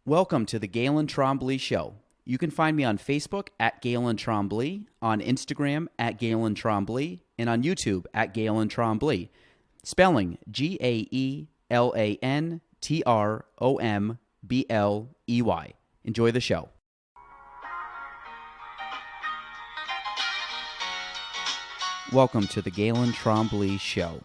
Welcome to the Galen Trombley Show. You can find me on Facebook at Galen Trombley, on Instagram at Galen Trombley, and on YouTube at Galen Trombley. Spelling GaelenTrombley. Enjoy the show. Welcome to the Galen Trombley Show.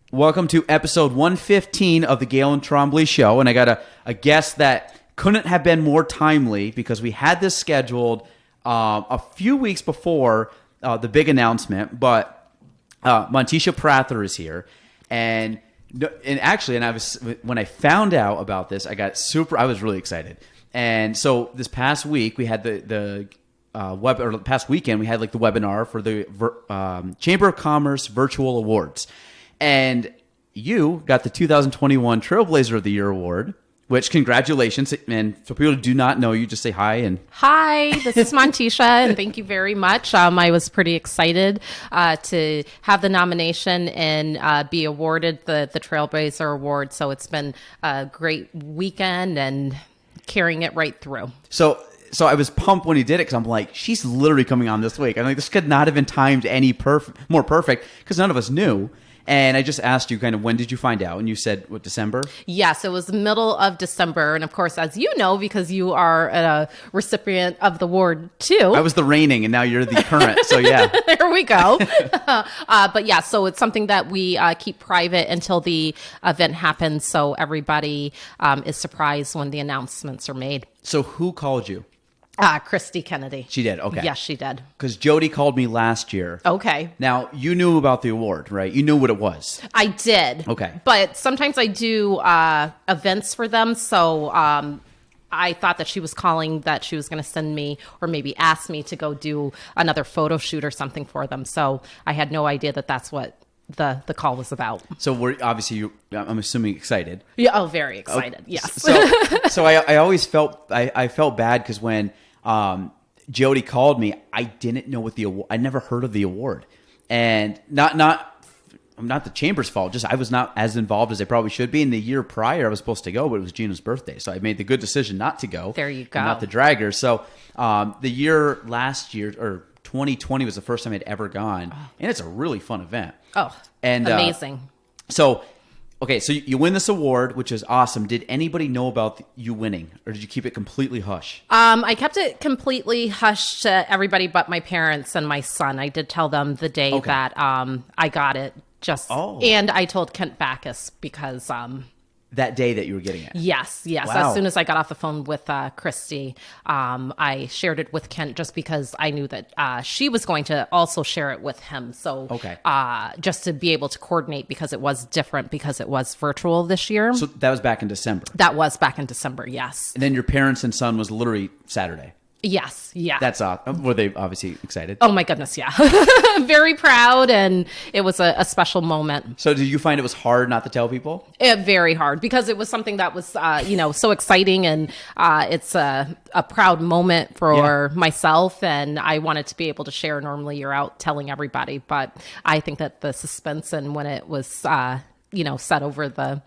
Welcome to episode 115 of the Galen Trombley Show, and I got a guest that couldn't have been more timely because we had this scheduled a few weeks before the big announcement, but Monticia Prather is here, and when I found out about this, I was really excited, and so this past week we had past weekend we had like the webinar for the Chamber of Commerce Virtual Awards. And you got the 2021 Trailblazer of the Year award, which congratulations. And for people who do not know you, just say hi. Hi, this is Monticia, and thank you very much. I was pretty excited to have the nomination and be awarded the Trailblazer award. So it's been a great weekend and carrying it right through. So I was pumped when he did it because I'm like, she's literally coming on this week. I'm like, this could not have been timed any more perfect because none of us knew. And I just asked you kind of when did you find out? And you said, what, December? Yes, it was the middle of December. And of course, as you know, because you are a recipient of the award too. I was the reigning and now you're the current. So yeah. There we go. But yeah, so it's something that we keep private until the event happens. So everybody is surprised when the announcements are made. So who called you? Christy Kennedy. She did, okay. Yes, she did. Because Jody called me last year. Okay. Now, you knew about the award, right? You knew what it was. I did. Okay. But sometimes I do events for them, so I thought that she was calling that she was going to send me or maybe ask me to go do another photo shoot or something for them. So I had no idea that that's what the call was about. So we're obviously, I'm assuming, excited. Yeah. Oh, very excited. Okay. Yes. So I always felt, I felt bad because when Jody called me, I didn't know what the award, I never heard of the award, and not the chamber's fault. Just I was not as involved as I probably should be. In the year prior, I was supposed to go, but it was Gina's birthday, so I made the good decision not to go. There you go. Not to drag her. So last year or 2020 was the first time I'd ever gone, and it's a really fun event. Oh, and amazing. So you win this award, which is awesome. Did anybody know about you winning, or did you keep it completely hush? I kept it completely hush to everybody but my parents and my son. I did tell them the day that I got it. And I told Kent Backus because that day that you were getting it. Yes. Wow. As soon as I got off the phone with Christy, I shared it with Kent just because I knew that she was going to also share it with him. So just to be able to coordinate because it was different because it was virtual this year. So that was back in December. That was back in December, yes. And then your parents and son was literally Saturday. Yes, yeah. That's awesome. Were they obviously excited? Oh my goodness, yeah. Very proud, and it was a special moment. So did you find it was hard not to tell people? Very hard, because it was something that was, so exciting, and it's a proud moment for myself, and I wanted to be able to share. Normally you're out telling everybody, but I think that the suspense and when it was, set over the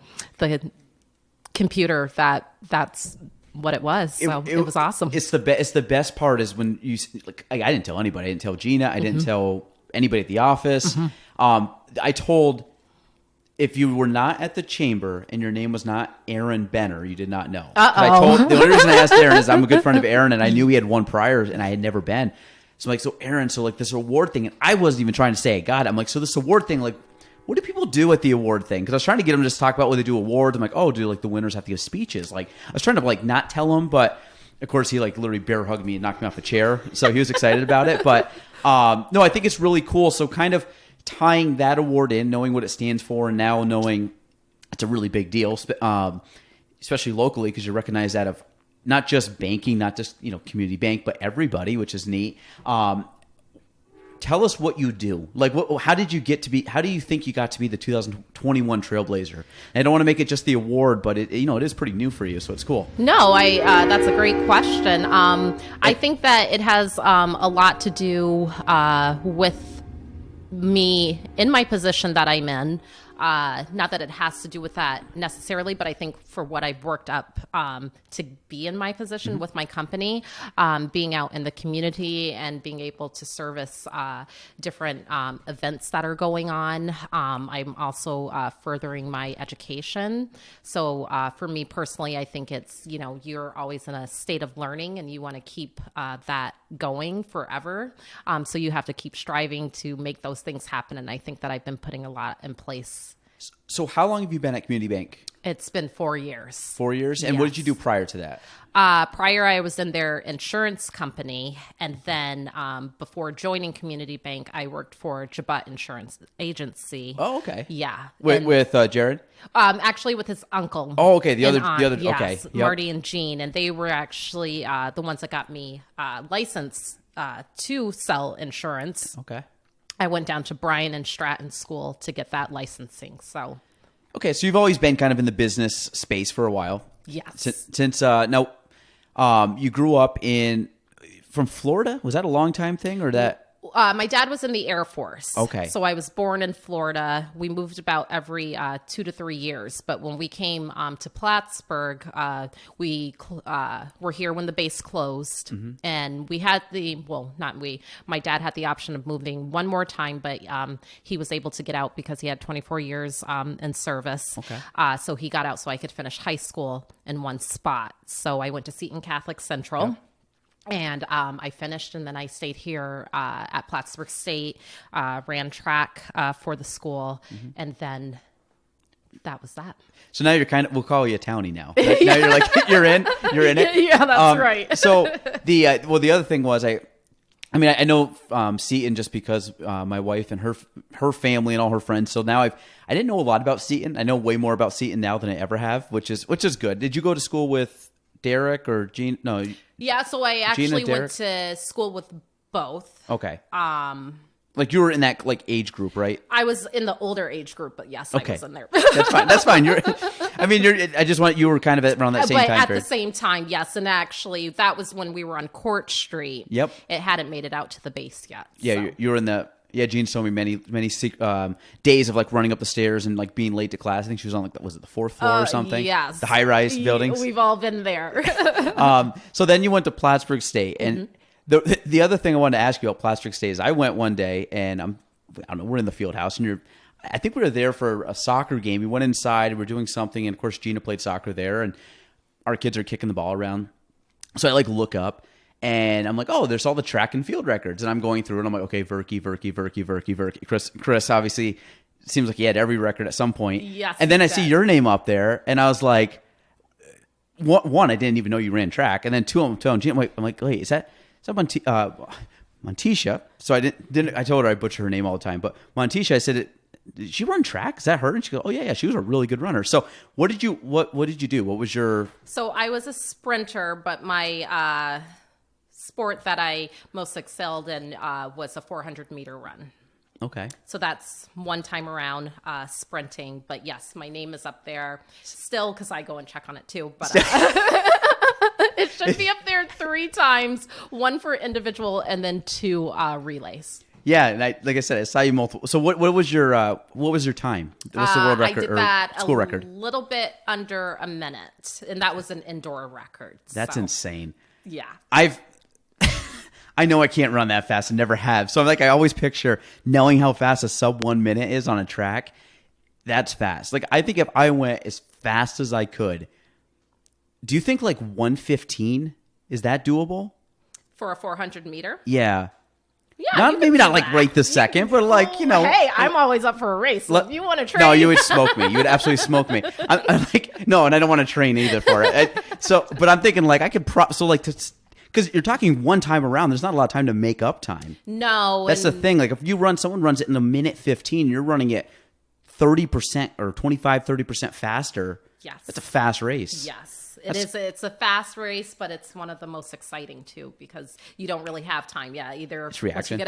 computer, that's what it was. So it was awesome. It's the best part is when you, like, I didn't tell anybody. I didn't tell Gina. I didn't tell anybody at the office. I told, if you were not at the chamber and your name was not Aaron Benner, you did not know. The only reason I asked Aaron is I'm a good friend of Aaron, and I knew he had won prior and I had never been. So I'm like, so Aaron, this award thing, and I wasn't even trying to say I got it. I'm like, so this award thing, like, what do people do at the award thing? Because I was trying to get him to just talk about when they do awards. I'm like, oh, do like the winners have to give speeches? Like, I was trying to like not tell him, but of course he like literally bear hugged me and knocked me off the chair. So he was excited about it. But no, I think it's really cool. So kind of tying that award in, knowing what it stands for, and now knowing it's a really big deal, especially locally, because you recognize that of not just banking, not just community bank, but everybody, which is neat. tell us what you do. Like, how do you think you got to be the 2021 Trailblazer? And I don't want to make it just the award, but it is pretty new for you, so it's cool. No, that's a great question. I think that it has a lot to do with me in my position that I'm in. Not that it has to do with that necessarily, but I think for what I've worked up to be in my position with my company, being out in the community and being able to service different events that are going on. I'm also furthering my education. So for me personally, I think it's, you're always in a state of learning and you want to keep that going forever. So you have to keep striving to make those things happen. And I think that I've been putting a lot in place. So how long have you been at Community Bank? It's been 4 years. 4 years? And Yes. what did you do prior to that? Prior, I was in their insurance company. And then before joining Community Bank, I worked for Jabut Insurance Agency. Oh, okay. Yeah. With Jared? Actually, with his uncle. Oh, okay. The and other. yes, Okay. Yep. Marty and Jean. And they were actually the ones that got me licensed to sell insurance. Okay. I went down to Bryan and Stratton School to get that licensing. So, okay, so you've always been kind of in the business space for a while. yes. Since you grew up from Florida. Was that a long time thing or that? My dad was in the Air Force. Okay. So I was born in Florida. We moved about every 2 to 3 years. But when we came to Plattsburgh, we were here when the base closed. Mm-hmm. And we had my dad had the option of moving one more time, but he was able to get out because he had 24 years in service. Okay. So he got out so I could finish high school in one spot. So I went to Seton Catholic Central. Yeah. And I finished, and then I stayed here at Plattsburgh State, ran track for the school, and then that was that. So now we'll call you a townie now. Now you're like, you're in it. Yeah, that's right. So the other thing was I know Seton just because my wife and her family and all her friends. So now I didn't know a lot about Seton. I know way more about Seton now than I ever have, which is good. Did you go to school with Derek or Gene? No. Yeah, so I actually went to school with both. Okay. Like you were in that age group, right? I was in the older age group, but yes, okay. I was in there. That's fine. You were kind of around that same time period. But at the same time, yes. And actually, that was when we were on Court Street. Yep. It hadn't made it out to the base yet. Yeah, so. you were in the. Yeah, Jean told me many days of like running up the stairs and like being late to class. I think she was on was it the 4th floor or something? Yes. The high-rise buildings. We've all been there. So then you went to Plattsburgh State. And the other thing I wanted to ask you about Plattsburgh State is I went one day and I don't know, we're in the field house and I think we were there for a soccer game. We went inside, we were doing something, and of course Gina played soccer there and our kids are kicking the ball around. So I look up. And I'm like, oh, there's all the track and field records. And I'm going through and I'm like, okay, Verkey. Chris obviously seems like he had every record at some point. Yes. And then I see your name up there and I was like, one, I didn't even know you ran track. And then two, I'm telling Jim, I'm like, wait, is that Monticia? So I told her I butcher her name all the time. But Monticia, I said, did she run track? Is that her? And she goes, oh yeah, she was a really good runner. So what did you do? What was your... So I was a sprinter, but my... sport that I most excelled in was a 400-meter run. Okay. So that's one time around sprinting. But yes, my name is up there still because I go and check on it too. But it should be up there 3 times, 1 for individual and then 2 relays. Yeah, and like I said, I saw you multiple. So what was your time? What's the world record I did that or school record? A little bit under a minute, and that was an indoor record. That's insane. Yeah. I know I can't run that fast and never have. So I always picture knowing how fast a sub 1 minute is on a track. That's fast. Like I think if I went as fast as I could, do you think 1:15 is that doable? For a 400 meter? Yeah. Yeah. Maybe not right this second, but Hey, I'm always up for a race. So if you want to train. No, you would smoke me. You would absolutely smoke me. I'm like, no, and I don't want to train either for it. But I'm thinking I could because you're talking one time around, there's not a lot of time to make up time. No. That's the thing. If someone runs it in a minute 15, you're running it 30% or 25, 30% faster. Yes. That's a fast race. Yes. It is. It's a fast race, but it's one of the most exciting too because you don't really have time. Yeah, either It's reaction.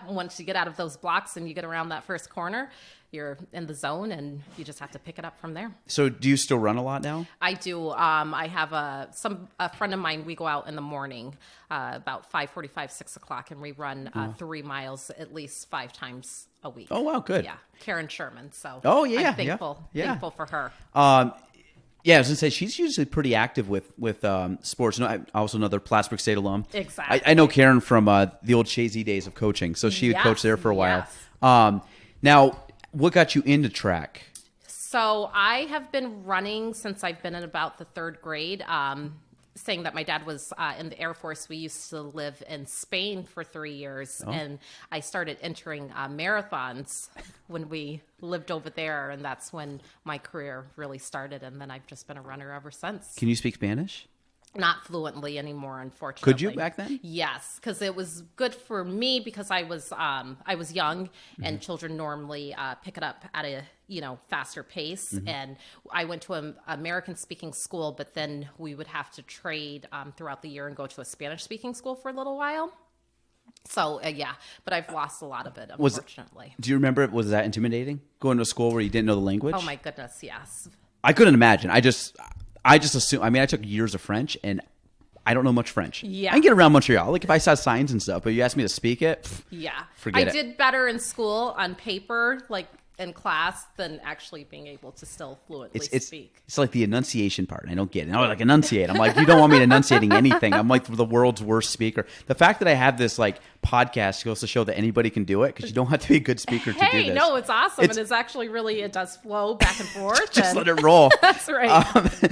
once you get out of those blocks and you get around that first corner, you're in the zone and you just have to pick it up from there. So do you still run a lot now? I do. I have a friend of mine. We go out in the morning, about 5:45, 6 o'clock, and we run 3 miles at least 5 times a week. Oh wow, good. Yeah, Karen Sherman. So I'm thankful for her. Yeah, I was gonna say she's usually pretty active with sports. No, I'm also another Plattsburgh State alum. Exactly. I know Karen from the old Chazy days of coaching, so she would coach there for a while. Yes. Now, what got you into track? So I have been running since I've been in about the 3rd grade. Saying that my dad was in the Air Force, we used to live in Spain for 3 years, and I started entering marathons when we lived over there, and that's when my career really started, and then I've just been a runner ever since. Can you speak Spanish? Not fluently anymore, unfortunately. Could you back then? Yes, because it was good for me because I was young, and children normally pick it up at a faster pace. And I went to an American speaking school, but then we would have to trade throughout the year and go to a Spanish speaking school for a little while. So but I've lost a lot of it, unfortunately. Do you remember? Was that intimidating going to a school where you didn't know the language? Oh my goodness, yes. I couldn't imagine. I just assume. I mean, I took years of French, and I don't know much French. Yeah. I can get around Montreal, like if I saw signs and stuff. But you asked me to speak it. Forget it. I did better in school on paper, like in class, than actually being able to still fluently speak. It's like the enunciation part. I don't get it. I like enunciate. I'm like, you don't want me enunciating anything. I'm like the world's worst speaker. The fact that I have this like podcast goes to show that anybody can do it because you don't have to be a good speaker to do this. No, it's awesome. And it's actually really, it does flow back and forth. Just let it roll. That's right.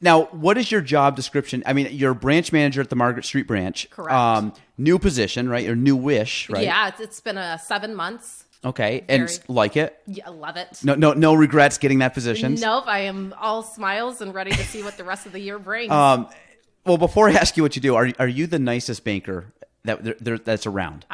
Now, what is your job description? I mean, you're a branch manager at the Margaret Street branch. Correct. New position, right? Or new-ish, right? Yeah, it's been 7 months. Okay, and like it? Yeah, I love it. No regrets getting that position? Nope, I am all smiles and ready to see what the rest of the year brings. Well, before I ask you what you do, are you the nicest banker that's around?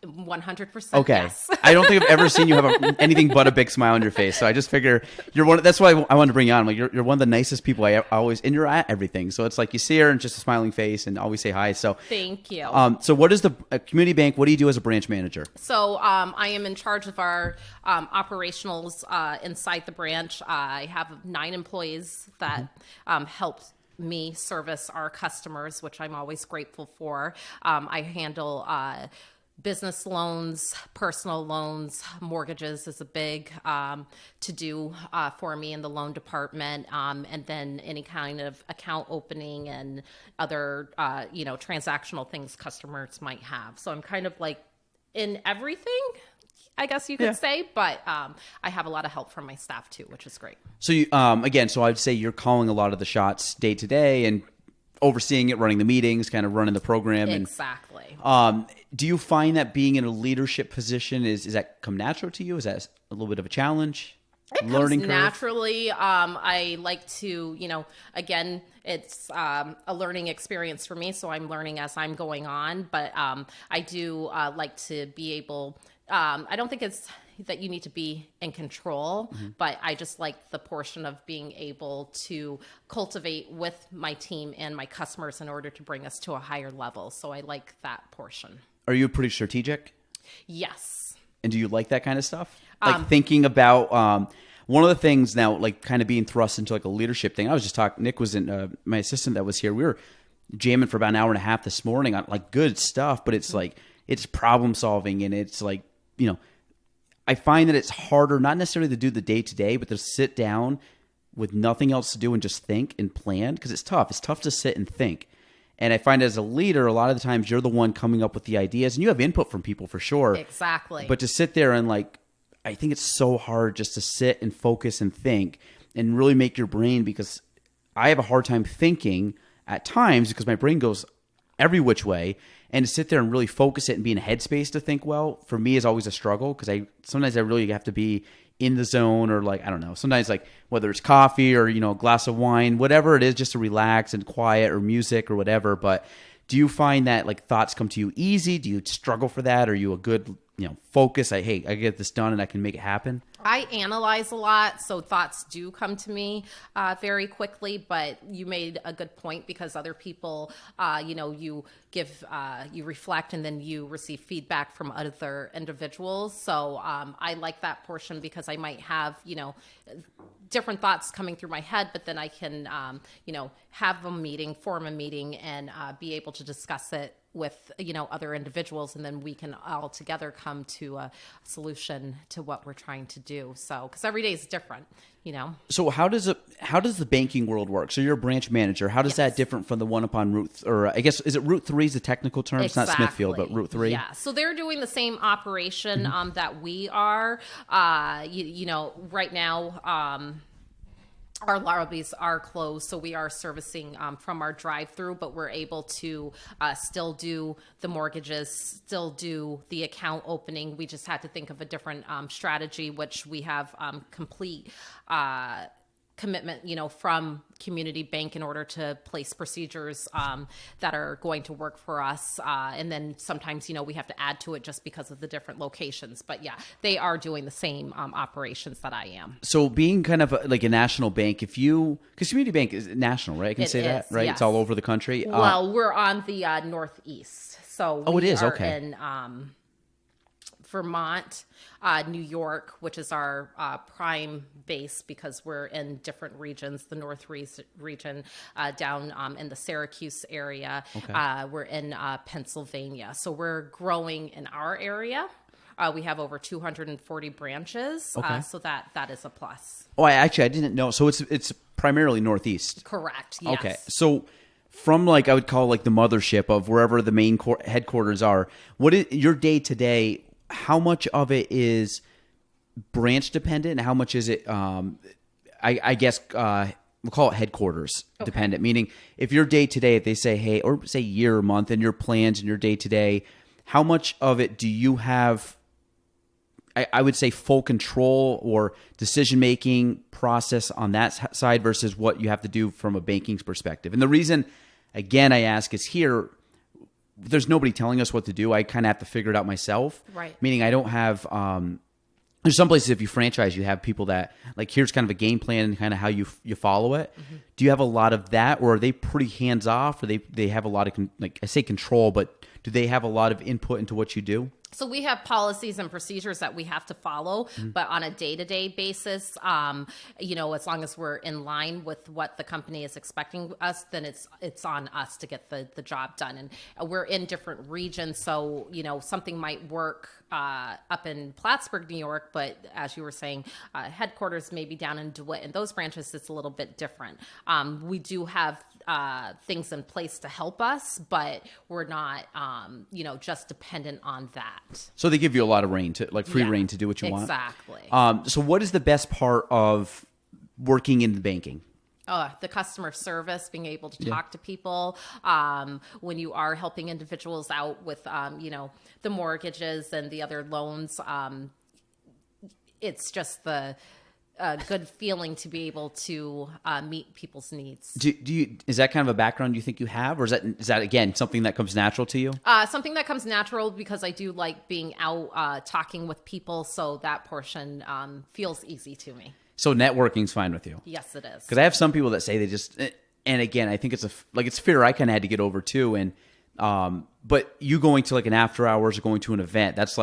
100%. Okay. Yes. I don't think I've ever seen you have anything but a big smile on your face. So I just figure you're one. That's why I wanted to bring you on. Like you're one of the nicest people I always, and you're at everything. So it's like you see her and just a smiling face and always say hi. So thank you. So what is the community bank? What do you do as a branch manager? So I am in charge of our operationals inside the branch. I have 9 employees that help me service our customers, which I'm always grateful for. I handle business loans, personal loans, mortgages is a big to do for me in the loan department, and then any kind of account opening and other transactional things customers might have. So I'm kind of like in everything, I guess you could say, but I have a lot of help from my staff too, which is great. So you, again, so I'd say you're calling a lot of the shots day to day and overseeing it, running the meetings, kind of running the program. Exactly. Do you find that being in a leadership position, is that come natural to you? Is that a little bit of a challenge? It comes naturally. I like to, again, it's a learning experience for me, so I'm learning as I'm going on. But I do like to be able, I don't think it's that you need to be in control, but I just like the portion of being able to cultivate with my team and my customers in order to bring us to a higher level. So I like that portion. Are you pretty strategic? Yes. And do you like that kind of stuff? Like thinking about one of the things now, like kind of being thrust into like a leadership thing. I was just talking, Nick was in, my assistant that was here. We were jamming for about an hour and a half this morning on like good stuff, but it's like, it's problem solving and it's like, I find that it's harder, not necessarily to do the day to day, but to sit down with nothing else to do and just think and plan, because it's tough. It's tough to sit and think. And I find as a leader, a lot of the times you're the one coming up with the ideas and you have input from people for sure. Exactly. But to sit there and like, I think it's so hard just to sit and focus and think and really make your brain, because I have a hard time thinking at times because my brain goes every which way, and to sit there and really focus it and be in a headspace to think well, for me is always a struggle, because sometimes I really have to be in the zone, or like, I don't know, sometimes like whether it's coffee or, a glass of wine, whatever it is, just to relax and quiet, or music or whatever. But do you find that like thoughts come to you easy? Do you struggle for that? Are you a good, focus? I get this done and I can make it happen? I analyze a lot, so thoughts do come to me very quickly. But you made a good point, because other people, you give, you reflect, and then you receive feedback from other individuals. So I like that portion, because I might have, different thoughts coming through my head, but then I can, have a meeting, form a meeting, and be able to discuss it with, other individuals, and then we can all together come to a solution to what we're trying to do. So, because every day is different, So how does the banking world work? So you're a branch manager. How does that different from the one up on Route, or I guess, is it Route 3 is the technical term? Exactly. It's not Smithfield, but Route 3? Yeah. So they're doing the same operation that we are. Right now, our lobbies are closed, so we are servicing from our drive-through, but we're able to still do the mortgages, still do the account opening. We just had to think of a different strategy, which we have complete commitment, from Community Bank in order to place procedures that are going to work for us. And then sometimes, we have to add to it just because of the different locations. But yeah, they are doing the same operations that I am. So being kind of like a national bank, because Community Bank is national, right? I can say that, right? Yes. It's all over the country. Well, we're on the Northeast. So it is? are Okay. in Vermont, New York, which is our prime base, because we're in different regions. The North region down in the Syracuse area. Okay. We're in Pennsylvania. So we're growing in our area. We have over 240 branches. Okay. So that is a plus. Oh, I didn't know. So it's primarily Northeast. Correct. Yes. Okay. So from I would call the mothership of wherever the main headquarters are, what is your day to day? How much of it is branch dependent, and how much is it, I guess, we'll call it headquarters dependent, meaning if your day to day, if they say, hey, or say year or month, and your plans and your day to day, how much of it do you have, I would say, full control or decision-making process on that side versus what you have to do from a banking perspective? And the reason, again, I ask is here, there's nobody telling us what to do. I kind of have to figure it out myself. Right. Meaning I don't have, there's some places if you franchise, you have people that here's kind of a game plan and kind of how you follow it. Mm-hmm. Do you have a lot of that, or are they pretty hands off, or they have a lot of, I say control, but do they have a lot of input into what you do? So we have policies and procedures that we have to follow, but on a day-to-day basis, as long as we're in line with what the company is expecting us, then it's on us to get the job done. And we're in different regions, so something might work up in Plattsburgh, New York, but as you were saying, headquarters may be down in DeWitt. In those branches, it's a little bit different. We do have things in place to help us, but we're not, just dependent on that. So they give you a lot of reign free reign to do what you want. Exactly. So what is the best part of working in banking? The customer service, being able to talk to people when you are helping individuals out with, the mortgages and the other loans. It's just the good feeling to be able to meet people's needs. Is that kind of a background you think you have, or is that again something that comes natural to you? Something that comes natural, because I do like being out talking with people, so that portion feels easy to me. So networking's fine with you? Yes, it is. Because I have some people that say they just, and again, I think it's fear I kind of had to get over too. And but you going to an after hours or going to an event, that's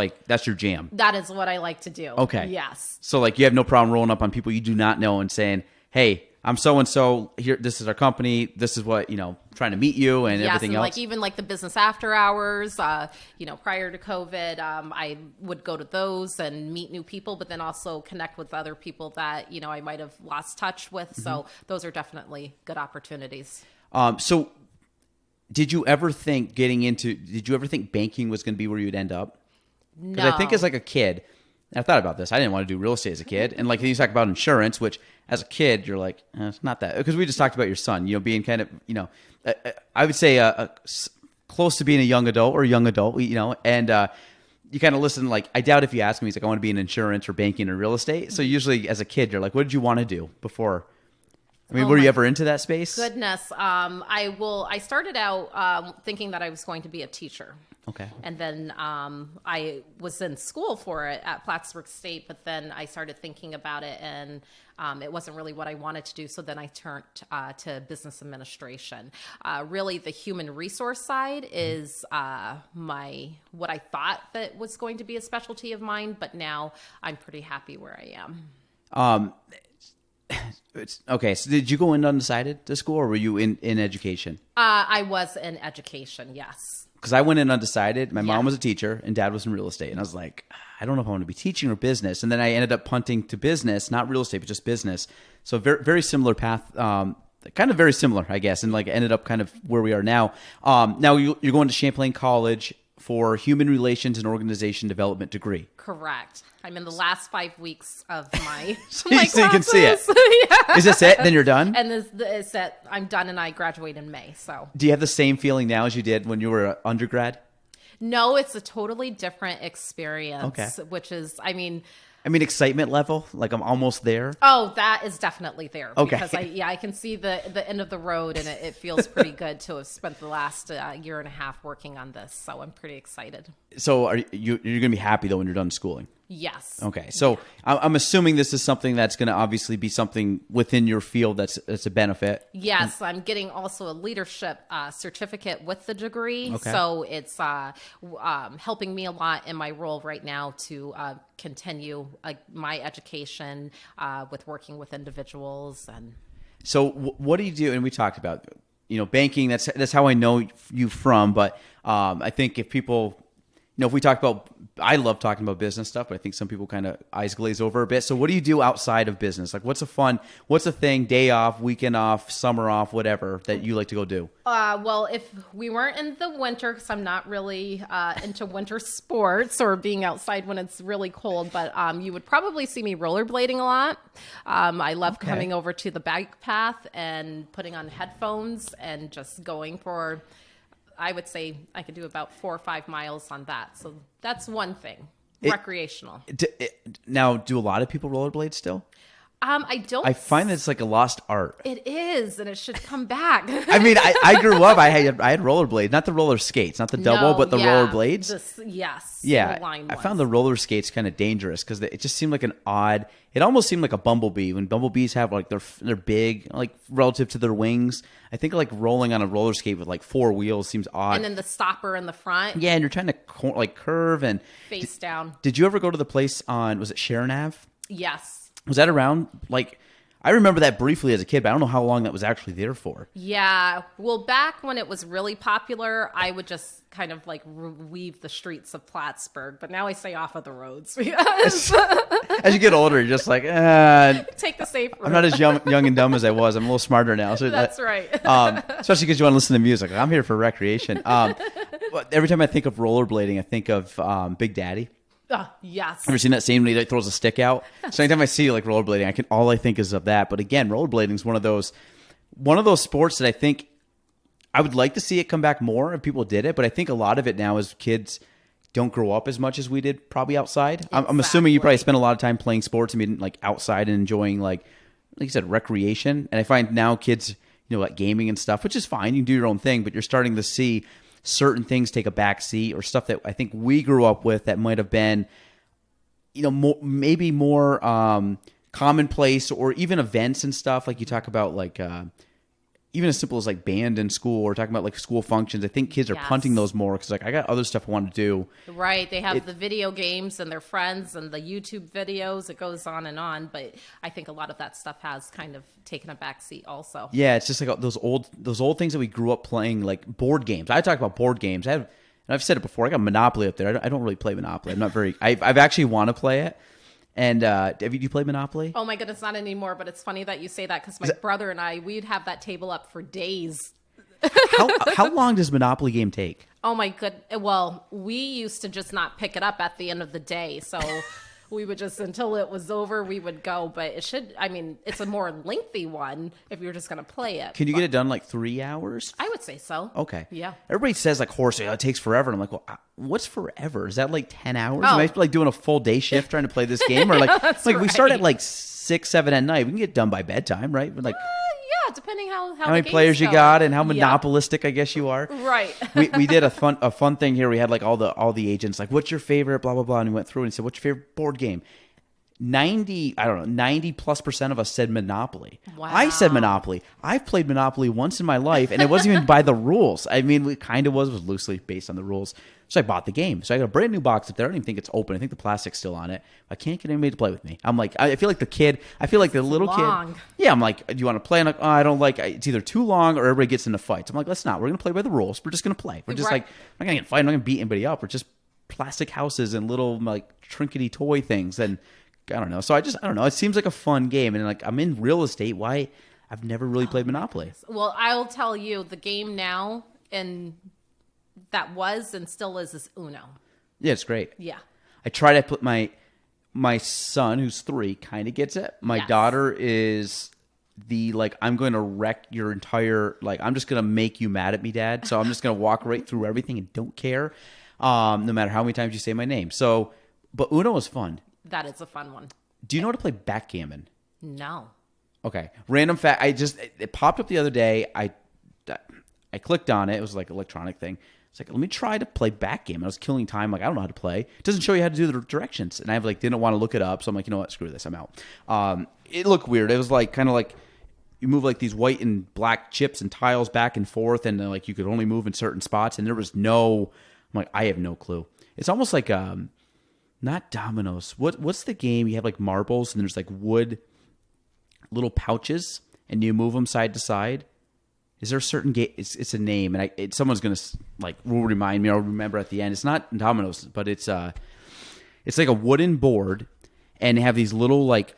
your jam. That is what I like to do. Okay. Yes. So you have no problem rolling up on people you do not know and saying, hey, I'm so-and-so here. This is our company. This is what, trying to meet you and everything else. Even the business after hours, prior to COVID, I would go to those and meet new people, but then also connect with other people that, I might have lost touch with. Mm-hmm. So those are definitely good opportunities. So did you ever think banking was going to be where you'd end up? No. Because I think as a kid, I thought about this. I didn't want to do real estate as a kid. And you talk about insurance, which as a kid, you're it's not that. Because we just talked about your son, being kind of, I would say close to being a young adult, and you kind of listen, I doubt if you ask him, he's I want to be in insurance or banking or real estate. So usually as a kid, you're what did you want to do before? I mean, were you ever into that space? Goodness. I started out thinking that I was going to be a teacher. Okay. And then I was in school for it at Plattsburgh State, but then I started thinking about it, and it wasn't really what I wanted to do. So then I turned to business administration. Really, the human resource side is what I thought that was going to be a specialty of mine, but now I'm pretty happy where I am. Okay, so did you go in undecided to school, or were you in education? I was in education, yes. Because I went in undecided. My mom was a teacher, and Dad was in real estate. And I was like, I don't know if I want to be teaching or business. And then I ended up punting to business, not real estate, but just business. So very, very similar path, kind of very similar, I guess, and like ended up kind of where we are now. Now you're going to Champlain College for Human Relations and Organization Development degree. Correct. I'm in the last 5 weeks of my so my you can see it. Yeah. Is this it? Then you're done? And it's that I'm done, and I graduate in May. So do you have the same feeling now as you did when you were an undergrad? No, it's a totally different experience. Okay. Which is, I mean, excitement level, like I'm almost there. Oh, that is definitely there. Okay. Because I can see the end of the road, and it feels pretty good to have spent the last year and a half working on this. So I'm pretty excited. So you're going to be happy though when you're done schooling? Yes. Okay. So I'm assuming this is something that's going to obviously be something within your field that's a benefit. Yes. I'm getting also a leadership certificate with the degree. Okay. So it's helping me a lot in my role right now to continue my education with working with individuals. And so what do you do? And we talked about, banking. That's how I know you from. But I think if people, if we talk about, I love talking about business stuff, but I think some people kind of eyes glaze over a bit. So what do you do outside of business? Like what's a thing, day off, weekend off, summer off, whatever, that you like to go do? Well, if we weren't in the winter, because I'm not really into winter sports or being outside when it's really cold, but you would probably see me rollerblading a lot. I love coming over to the bike path and putting on headphones and just going for, I would say I could do about 4 or 5 miles on that. So that's one thing, recreational. Now, do a lot of people rollerblade still? I don't. I find that it's like a lost art. It is, and it should come back. I mean, I grew up. I had rollerblades, not the roller skates, not the double, but the rollerblades. Yes. Yeah, line I found the roller skates kind of dangerous because it just seemed like an odd. It almost seemed like a bumblebee when bumblebees have like they're big, like relative to their wings. I think like rolling on a roller skate with like 4 wheels seems odd. And then the stopper in the front. Yeah, and you're trying to curve and face down. Did you ever go to the place on, was it Sharon Ave? Yes. Was that around? Like, I remember that briefly as a kid, but I don't know how long that was actually there for. Yeah. Well, back when it was really popular, I would just kind of like weave the streets of Plattsburgh. But now I stay off of the roads. As you get older, you're just like, take the safe route. I'm not as young and dumb as I was. I'm a little smarter now. So that's right. Especially because you want to listen to music. I'm here for recreation. But every time I think of rollerblading, I think of Big Daddy. Yes. Ever seen that scene when he like throws a stick out? So anytime I see like rollerblading, all I think is of that. But again, rollerblading is one of those sports that I think I would like to see it come back more if people did it. But I think a lot of it now is kids don't grow up as much as we did probably outside. Exactly. I'm assuming you probably spend a lot of time playing sports and being like outside and enjoying like you said, recreation. And I find now kids, like gaming and stuff, which is fine. You can do your own thing, but you're starting to see certain things take a back seat or stuff that I think we grew up with that might have been, maybe more commonplace, or even events and stuff. Like you talk about like, even as simple as like band in school, or talking about like school functions. I think kids are punting those more because like I got other stuff I want to do. Right. They have the video games and their friends and the YouTube videos. It goes on and on. But I think a lot of that stuff has kind of taken a back seat also. Yeah. It's just like those old things that we grew up playing, like board games. I talk about board games. And I've said it before. I got Monopoly up there. I don't really play Monopoly. I'm not very. I've actually want to play it. And do you play Monopoly? Oh my goodness, not anymore. But it's funny that you say that because my brother and I, we'd have that table up for days. How long does Monopoly game take? Oh my goodness. Well, we used to just not pick it up at the end of the day. So we would just, until it was over, we would go. But it's a more lengthy one if you're just going to play it. Can you get it done like 3 hours? I would say so. Okay. Yeah. Everybody says like horse, it takes forever. And I'm like, well, what's forever? Is that like 10 hours? Am I like doing a full day shift trying to play this game? Or like, we start at like 6, 7 at night. We can get done by bedtime, right? We're like, depending how many the players you game's got going. and how monopolistic I guess you are. Right. we did a fun thing here. We had like all the agents like, what's your favorite blah blah blah, and we went through and said, what's your favorite board game? 90+% of us said Monopoly. Wow. I said Monopoly. I've played Monopoly once in my life, and it wasn't even by the rules. I mean, it kind of was loosely based on the rules. So I bought the game. So I got a brand new box up there. I don't even think it's open. I think the plastic's still on it. I can't get anybody to play with me. I'm like, I feel like the kid. I feel like the little long. kid. Yeah, I'm like, do you want to play? I'm like, oh, I don't like. It's either too long or everybody gets into fights. I'm like, let's not. We're gonna play by the rules. We're just gonna play. We're just Right. like, I'm not gonna get fight. I'm not gonna beat anybody up. We're just plastic houses and little like trinkety toy things and. I don't know. So I don't know. It seems like a fun game. And like, I'm in real estate. Why? I've never really played Monopoly. Well, I'll tell you, the game now and that was and still is Uno. Yeah, it's great. Yeah. I try to put my son, who's 3, kind of gets it. My Yes. daughter is the, like, I'm going to wreck your entire, like, I'm just going to make you mad at me, Dad. So I'm just going to walk right through everything and don't care, no matter how many times you say my name. So, but Uno is fun. That is a fun one. Do you know how to play backgammon? No. Okay. Random fact. It popped up the other day. I clicked on it. It was like an electronic thing. It's like, let me try to play backgammon. I was killing time. Like, I don't know how to play. It doesn't show you how to do the directions. And I didn't want to look it up. So I'm like, you know what? Screw this. I'm out. It looked weird. It was like, kind of like you move like these white and black chips and tiles back and forth. And like, you could only move in certain spots. And there was I'm like, I have no clue. It's almost like, not dominoes. What's the game? You have like marbles and there's like wood little pouches and you move them side to side. Is there a certain game? It's a name and someone's gonna like will remind me. I'll remember at the end. It's not dominoes, but it's like a wooden board and they have these little like,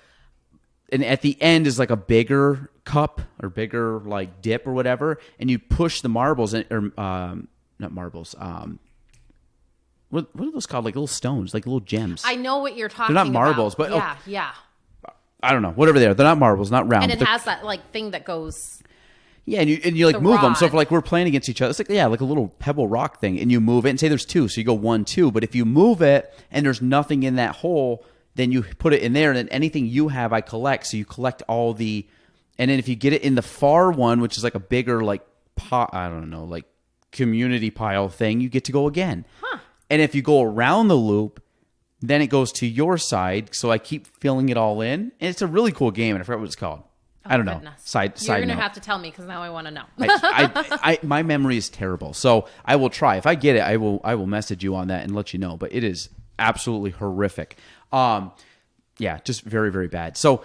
and at the end is like a bigger cup or bigger like dip or whatever, and you push the marbles or not marbles. What are those called? Like little stones, like little gems. I know what you're talking about. They're not marbles, but yeah. I don't know. Whatever they are, they're not marbles, not round. And it has that like thing that goes. Yeah, and you like the move them. So rod. if like we're playing against each other, it's like like a little pebble rock thing, and you move it and say there's 2, so you go 1, 2. But if you move it and there's nothing in that hole, then you put it in there, and then anything you have, I collect. So you collect all the, and then if you get it in the far one, which is like a bigger like pot, I don't know, like community pile thing, you get to go again. Huh. And if you go around the loop, then it goes to your side. So I keep filling it all in. And it's a really cool game. And I forgot what it's called. I don't know. Goodness. Side You're going to note. have to tell me because now I want to know. My memory is terrible. So I will try. If I get it, I will message you on that and let you know. But it is absolutely horrific. Yeah, just very, very bad. So,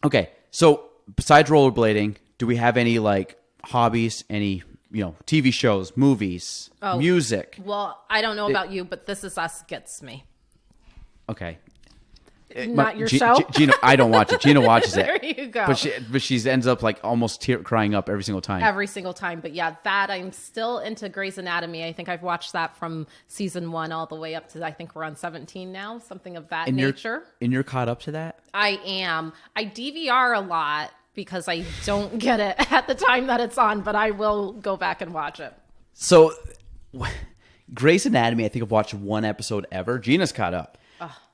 okay. So besides rollerblading, do we have any like hobbies, any TV shows, movies, music? Well, I don't know about you, but This Is Us gets me. Okay. Not your show? Gina, I don't watch it. Gina watches it. There you go. But she ends up like almost crying up every single time. Every single time. But yeah, that I'm still into Grey's Anatomy. I think I've watched that from season 1 all the way up to, I think we're on 17 now, something of that nature. And you're caught up to that? I am. I DVR a lot because I don't get it at the time that it's on, but I will go back and watch it. So Grey's Anatomy, I think I've watched 1 episode ever. Gina's caught up.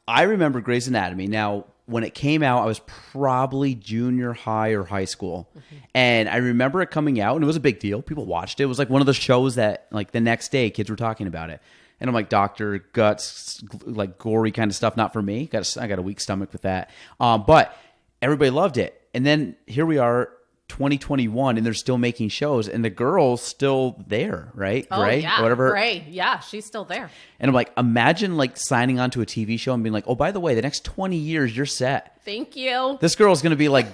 I remember Grey's Anatomy. Now, when it came out, I was probably junior high or high school. Mm-hmm. And I remember it coming out, and it was a big deal. People watched it. It was like one of the shows that, like, the next day, kids were talking about it. And I'm like, Dr. Guts, like, gory kind of stuff, not for me. I got a weak stomach with that. But everybody loved it. And then here we are, 2021, and they're still making shows, and the girl's still there, right? Gray, yeah. or whatever. Gray, yeah, she's still there. And I'm like, imagine like signing on to a TV show and being like, oh, by the way, the next 20 years, you're set. Thank you. This girl's going to be like,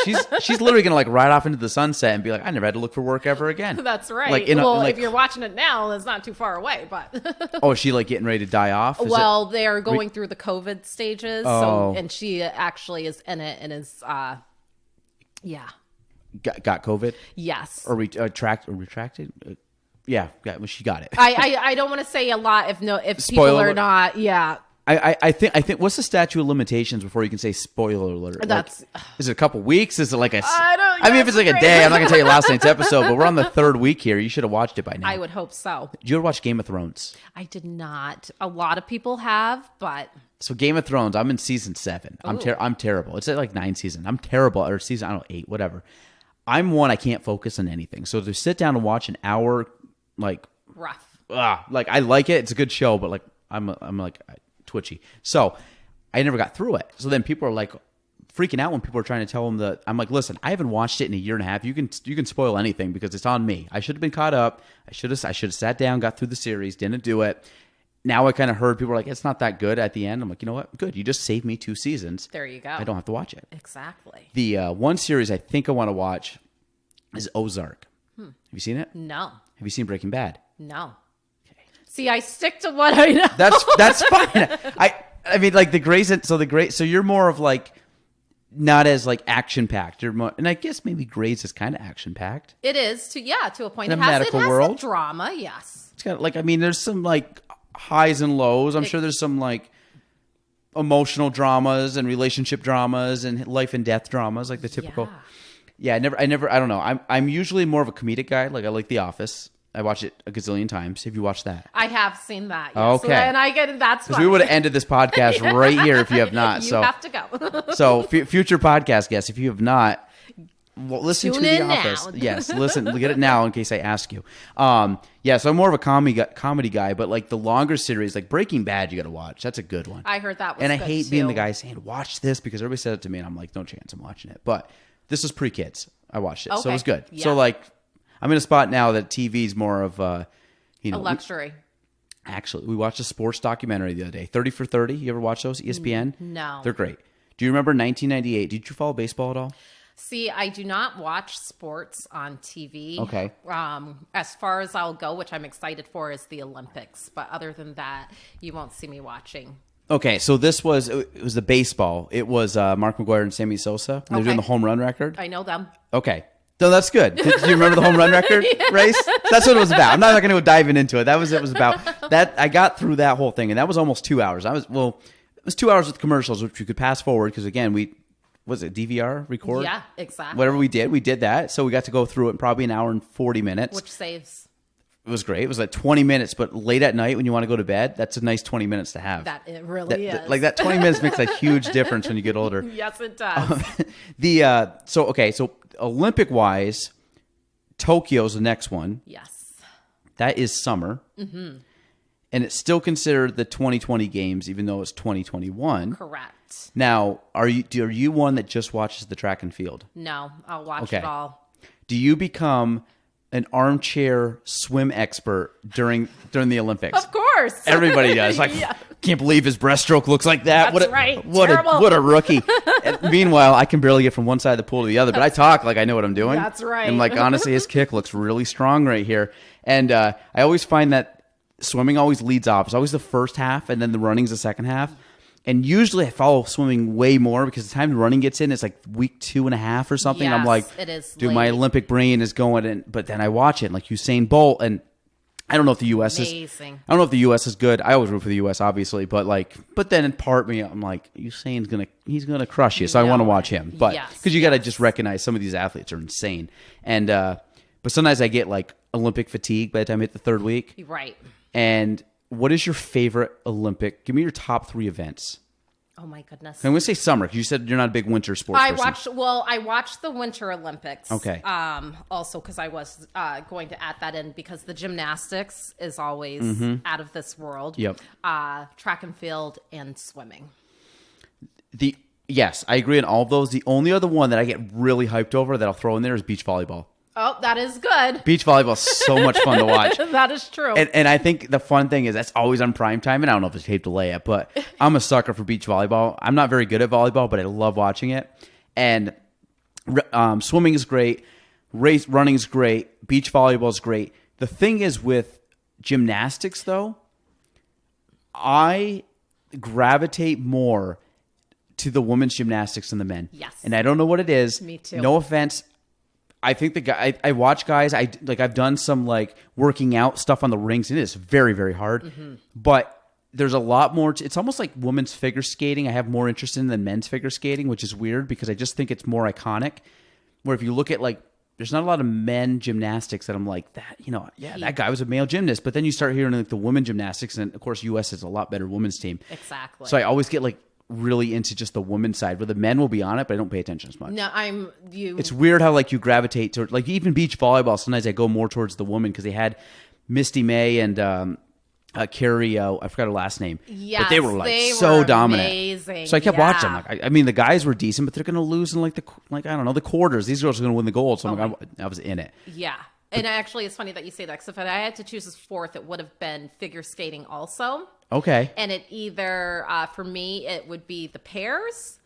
she's literally going to like ride off into the sunset and be like, I never had to look for work ever again. That's right. Like, if you're watching it now, it's not too far away, but. Oh, is she like getting ready to die off? They're going through the COVID stages. Oh. And she actually is in it and is, yeah. Got COVID? Yes. Or retracted? Yeah, well, she got it. I don't want to say a lot if people Spoiler. are not. Yeah. I think what's the statute of limitations before you can say spoiler alert? That's is it a couple weeks? Is it like a? I mean, if it's like a day, I'm not gonna tell you last night's episode, but we're on the third week here. You should have watched it by now. I would hope so. Did you ever watch Game of Thrones? I did not. A lot of people have, but so Game of Thrones, I'm in season 7. I'm terrible. It's at like 9 season. I'm terrible, or season, I don't know, 8, whatever. I'm one, I can't focus on anything. So to sit down and watch an hour, like rough. Like I like it. It's a good show, but like I'm like twitchy. So I never got through it. So then people are like freaking out when people are trying to tell them that. I'm like, listen, I haven't watched it in a year and a half. You can spoil anything because it's on me. I should have been caught up. I should have sat down, got through the series, didn't do it. Now I kind of heard people are like, it's not that good at the end. I'm like, you know what? Good. You just saved me 2 seasons. There you go. I don't have to watch it. Exactly. The one series I think I want to watch is Ozark. Have you seen it? No. Have you seen Breaking Bad? No. Okay. See, I stick to what I know. That's fine. I mean, like so you're more of like not as like action packed. You're more, and I guess maybe Grey's is kind of action packed. It is to a point. In It a has medical world. the drama, yes. It's got like, I mean, there's some like highs and lows. I'm sure there's some like emotional dramas and relationship dramas and life and death dramas, like the typical. Yeah, I don't know. I'm usually more of a comedic guy. Like I like The Office. I watch it a gazillion times. Have you watched that? I have seen that. Yes. Okay. And I get it. That's because we would have ended this podcast right here if you have not. You have to go. So future podcast guests, if you have not, listen Tune to The in Office. now. Yes, listen. Get it now in case I ask you. Yeah, so I'm more of a comedy guy, but like the longer series, like Breaking Bad, you got to watch. That's a good one. I heard that was and I good hate too. being the guy saying, watch this, because everybody said it to me, and I'm like, no chance I'm watching it. But this is pre-kids. I watched it, so it was good. Yeah. So like, I'm in a spot now that TV's more of a luxury. Actually, we watched a sports documentary the other day, 30 for 30. You ever watch those? ESPN? No. They're great. Do you remember 1998? Did you follow baseball at all? See, I do not watch sports on TV. Okay. As far as I'll go, which I'm excited for, is the Olympics. But other than that, you won't see me watching. Okay, so it was the baseball. It was Mark McGwire and Sammy Sosa. And they're doing the home run record. I know them. Okay. So that's good. Do you remember the home run record race? That's what it was about. I'm not going to go diving into it. That was it was about. That I got through that whole thing, and that was almost 2 hours. It was 2 hours with commercials, which you could pass forward because again, was it DVR record? Yeah, exactly. Whatever we did that. So we got to go through it in probably an hour and 40 minutes. Which saves. It was great. It was like 20 minutes, but late at night when you want to go to bed, that's a nice 20 minutes to have. That it really is. Like that 20 minutes makes a huge difference when you get older. Yes, it does. So Olympic wise, Tokyo's the next one. Yes. That is summer. Mm-hmm. And it's still considered the 2020 games, even though it's 2021. Correct. Now, are you one that just watches the track and field? No, I'll watch it all. Do you become an armchair swim expert during the Olympics? Of course. Everybody does. Like, can't believe his breaststroke looks like that. That's right. What a rookie. And meanwhile, I can barely get from one side of the pool to the other, but I talk like I know what I'm doing. That's right. And like, honestly, his kick looks really strong right here. And I always find that swimming always leads off. It's always the first half, and then the running's the second half. And usually I follow swimming way more because the time the running gets in, it's like week 2.5 or something. Yes, I'm like, it is dude, late. my Olympic brain is going in. But then I watch it, like Usain Bolt, and I don't know if the U.S. Amazing. I don't know if the U.S. is good. I always root for the U.S., obviously, but then in part me, I'm like, Usain's he's gonna crush you, so I want to watch him. But because you got to just recognize some of these athletes are insane, and but sometimes I get like Olympic fatigue by the time I hit the third week. Right. And what is your favorite Olympic? Give me your top 3 events. Oh my goodness. I'm going to say summer because you said you're not a big winter sports person. I watched the Winter Olympics. Okay. Also because I was going to add that in because the gymnastics is always out of this world. Yep. Track and field and swimming. Yes, I agree on all of those. The only other one that I get really hyped over that I'll throw in there is beach volleyball. Oh, that is good. Beach volleyball is so much fun to watch. That is true. And I think the fun thing is that's always on prime time. And I don't know if it's taped delay it, but I'm a sucker for beach volleyball. I'm not very good at volleyball, but I love watching it. And swimming is great. Running is great. Beach volleyball is great. The thing is with gymnastics, though, I gravitate more to the women's gymnastics than the men. Yes. And I don't know what it is. Me too. No offense. I think I watch guys. I've done some like working out stuff on the rings, and it is very, very hard. Mm-hmm. But there's a lot more. It's almost like women's figure skating. I have more interest in than men's figure skating, which is weird because I just think it's more iconic. Where if you look at like, there's not a lot of men gymnastics that I'm like that. That guy was a male gymnast. But then you start hearing like the women gymnastics, and of course, U.S. is a lot better women's team. Exactly. So I always get like really into just the women's side, where the men will be on it, but I don't pay attention as much. No, It's weird how like you gravitate to like even beach volleyball. Sometimes I go more towards the women because they had Misty May and Carrie, I forgot her last name. Yes, but they were like so dominant. Amazing. So I kept watching. Like, I mean, the guys were decent, but they're going to lose in like I don't know, the quarters. These girls are going to win the gold. So I was in it. Yeah. And actually, it's funny that you say that, because if I had to choose a fourth, it would have been figure skating also. Okay. And it either, for me, it would be the pairs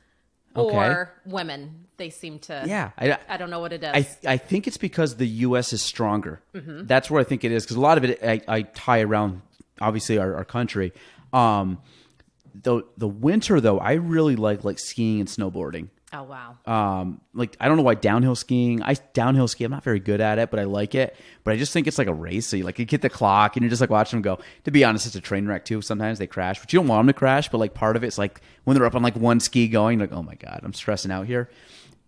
or women. They seem to. Yeah. I don't know what it is. I think it's because the U.S. is stronger. Mm-hmm. That's where I think it is, because a lot of it I tie around, obviously, our country. The winter, though, I really like skiing and snowboarding. Oh, wow. Like, I don't know why downhill ski, I'm not very good at it, but I like it. But I just think it's like a race. So you get the clock and you're just like watching them go. To be honest, it's a train wreck too. Sometimes they crash, but you don't want them to crash. But like part of it's like when they're up on like one ski going, like, oh my God, I'm stressing out here.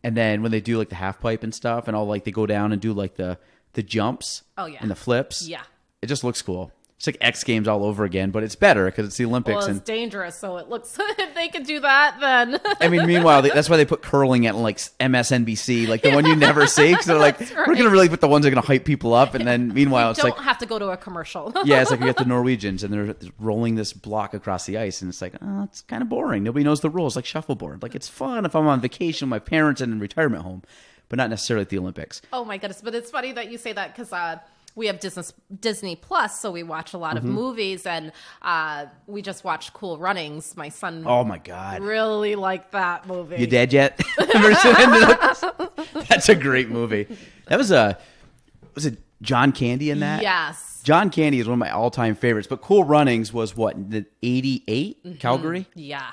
And then when they do like the half pipe and stuff and all, like they go down and do like the jumps and the flips. Yeah. It just looks cool. It's like X Games all over again, but it's better because it's the Olympics. Well, it's dangerous, so it looks. If they could do that, then. I mean, meanwhile, that's why they put curling at like MSNBC, like the one you never see. Because they're like, we're gonna really put the ones that are gonna hype people up, and then meanwhile, it's like don't have to go to a commercial. Yeah, it's like you get the Norwegians and they're rolling this block across the ice, and it's like, oh, it's kind of boring. Nobody knows the rules, like shuffleboard. Like it's fun if I'm on vacation with my parents and in retirement home, but not necessarily at the Olympics. Oh my goodness! But it's funny that you say that, because we have Disney Plus, so we watch a lot of movies, and we just watched Cool Runnings. My son, oh my God, really liked that movie. You dead yet? That's a great movie. That was it John Candy in that? Yes. John Candy is one of my all-time favorites, but Cool Runnings was what, the 88 Calgary? Yeah.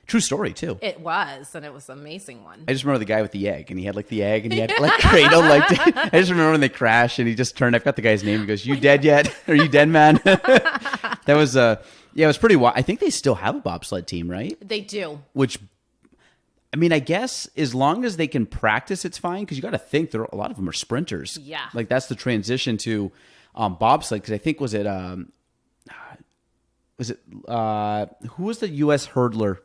True story, too. It was, and it was an amazing one. I just remember the guy with the egg, and he had like the egg, and he had like cradle. Like, I just remember when they crashed, and he just turned. I forgot the guy's name. He goes, "You dead yet? Are you dead, man?" That was it was pretty wild. I think they still have a bobsled team, right? They do. Which, I mean, I guess as long as they can practice, it's fine. Because you got to think a lot of them are sprinters. Yeah. Like that's the transition to bobsled. Because I think was it who was the U.S. hurdler?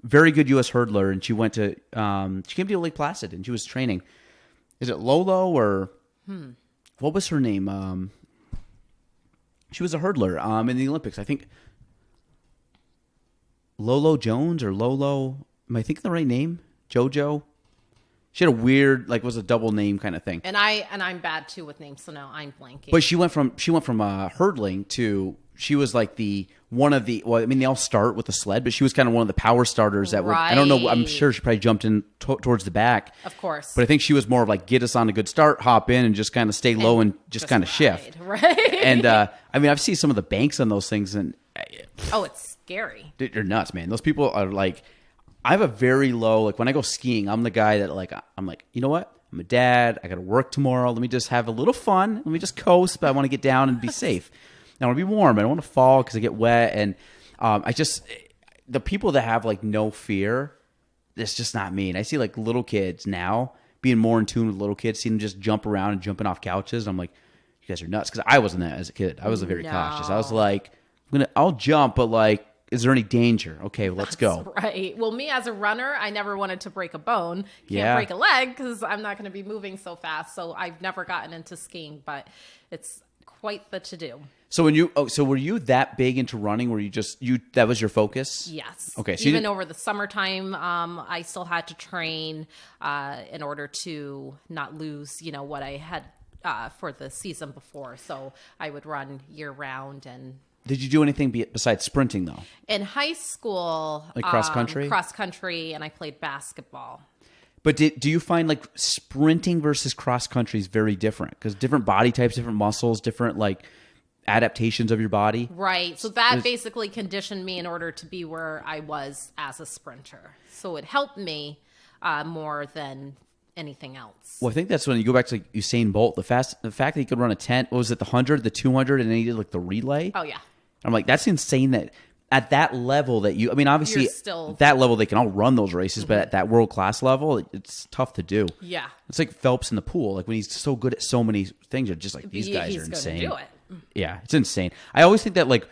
Very good U.S. hurdler, and she went to she came to Lake Placid, and she was training. Is it Lolo or what was her name? She was a hurdler in the Olympics. I think Lolo Jones or Lolo. Am I thinking the right name? JoJo. She had a weird, like, was a double name kind of thing. And I'm bad too with names, so now I'm blanking. But she went from hurdling to. She was like one of the, well, I mean, they all start with a sled, but she was kind of one of the power starters that were, I don't know, I'm sure she probably jumped in towards the back. Of course. But I think she was more of like, get us on a good start, hop in and just kind of stay low and just kind of shift. Right. And I mean, I've seen some of the banks on those things and. Oh, it's scary. They're nuts, man. Those people are like, I have a very low, like when I go skiing, I'm the guy that like, I'm like, you know what? I'm a dad. I got to work tomorrow. Let me just have a little fun. Let me just coast, but I want to get down and be safe. I want to be warm. I don't want to fall because I get wet. And the people that have like no fear, it's just not me. And I see like little kids now being more in tune with little kids, seeing them just jump around and jumping off couches. I'm like, you guys are nuts. Because I wasn't that as a kid. I was very cautious. I was like, I'll jump, but like, is there any danger? Okay, well, let's go. Right. Well, me as a runner, I never wanted to break a bone. Can't break a leg because I'm not going to be moving so fast. So I've never gotten into skiing, but it's quite the to-do. So were you that big into running? Were you that was your focus? Yes. Okay. So even over the summertime, I still had to train in order to not lose, what I had for the season before. So I would run year round. And did you do anything besides sprinting though? In high school, like cross country? Cross country, and I played basketball. But do you find like sprinting versus cross country is very different because different body types, different muscles, different like adaptations of your body? Right. So that basically conditioned me in order to be where I was as a sprinter. So it helped me more than anything else. Well, I think that's when you go back to like Usain Bolt, the fact that he could run a 10, what was it, the 100, the 200, and then he did like the relay? Oh, yeah. I'm like, that's insane that at that level that you, I mean, obviously still, that level, they can all run those races, but at that world-class level, it's tough to do. Yeah. It's like Phelps in the pool. Like when he's so good at so many things, you're just like, these guys are He's insane. gonna do it. Yeah, it's insane. I always think that like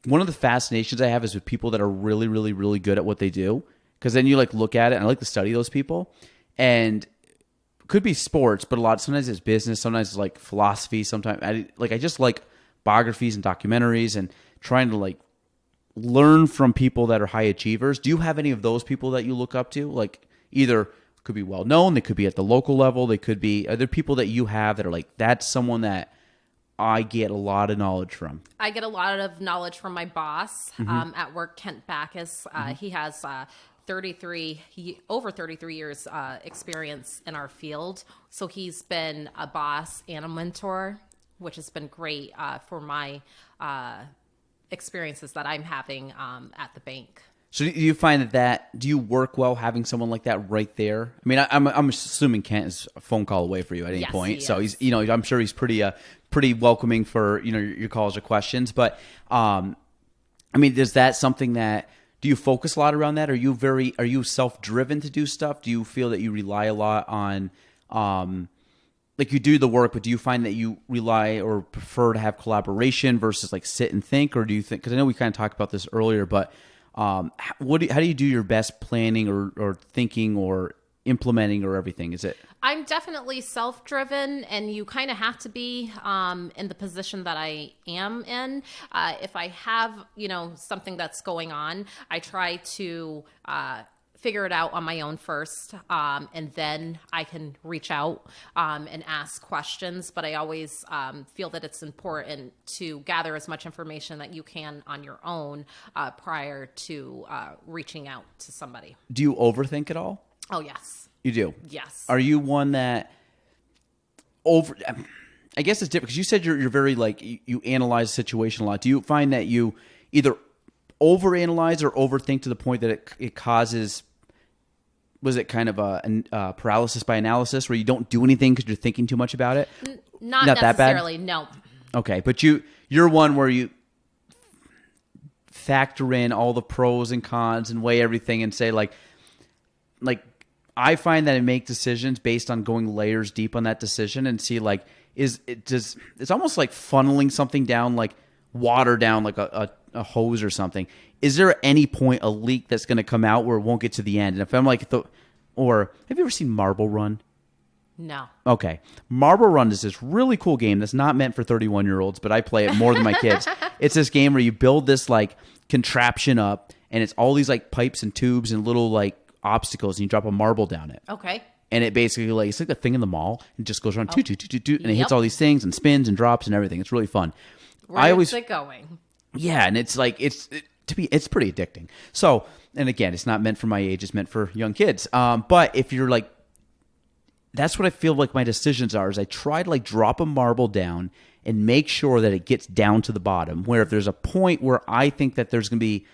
one of the fascinations I have is with people that are really, really, really good at what they do. Because then you like look at it, and I like to study those people. And it could be sports, but sometimes it's business, sometimes it's like philosophy, sometimes I just like biographies and documentaries and trying to like learn from people that are high achievers. Do you have any of those people that you look up to? Like either could be well known, they could be at the local level, they could be, are there people that you have that are like, that's someone that I get a lot of knowledge from? I get a lot of knowledge from my boss at work, Kent Backus. He has over 33 years experience in our field. So he's been a boss and a mentor, which has been great for my experiences that I'm having at the bank. So do you find do you work well having someone like that right there? I mean, I'm assuming Kent is a phone call away for you at any point. So he's, I'm sure he's pretty welcoming for, your calls or questions. But, I mean, is that something that, do you focus a lot around that? Are you self-driven to do stuff? Do you feel that you rely a lot on, like you do the work, but do you find that you rely or prefer to have collaboration versus like sit and think? Or do you think, because I know we kind of talked about this earlier, but how do you do your best planning or thinking or implementing or everything? Is it? I'm definitely self-driven, and you kind of have to be in the position that I am in. If I have, something that's going on, I try to figure it out on my own first, and then I can reach out and ask questions. But I always feel that it's important to gather as much information that you can on your own prior to reaching out to somebody. Do you overthink at all? Oh, yes. You do? Yes. Are you one that I guess it's different because you said you're very like you analyze the situation a lot. Do you find that you either overanalyze or overthink to the point that it causes, was it kind of a paralysis by analysis where you don't do anything because you're thinking too much about it? Not necessarily, no. Okay, but you're one where you factor in all the pros and cons and weigh everything and say like I find that I make decisions based on going layers deep on that decision and see like it's almost like funneling something down, like water down like a hose or something. Is there at any point a leak that's going to come out where it won't get to the end? And if I'm like or have you ever seen Marble Run? No. Okay. Marble Run is this really cool game that's not meant for 31-year-olds, but I play it more than my kids. It's this game where you build this like contraption up, and it's all these like pipes and tubes and little like obstacles, and you drop a marble down it. Okay. And it basically like, it's like a thing in the mall, and just goes around, and it hits all these things and spins and drops and everything. It's really fun. Where's it going? Yeah, and it's like it's pretty addicting. So, and again, it's not meant for my age; it's meant for young kids. But if you're like, that's what I feel like my decisions are. Is I try to like drop a marble down and make sure that it gets down to the bottom. Where if there's a point where I think that there's going to be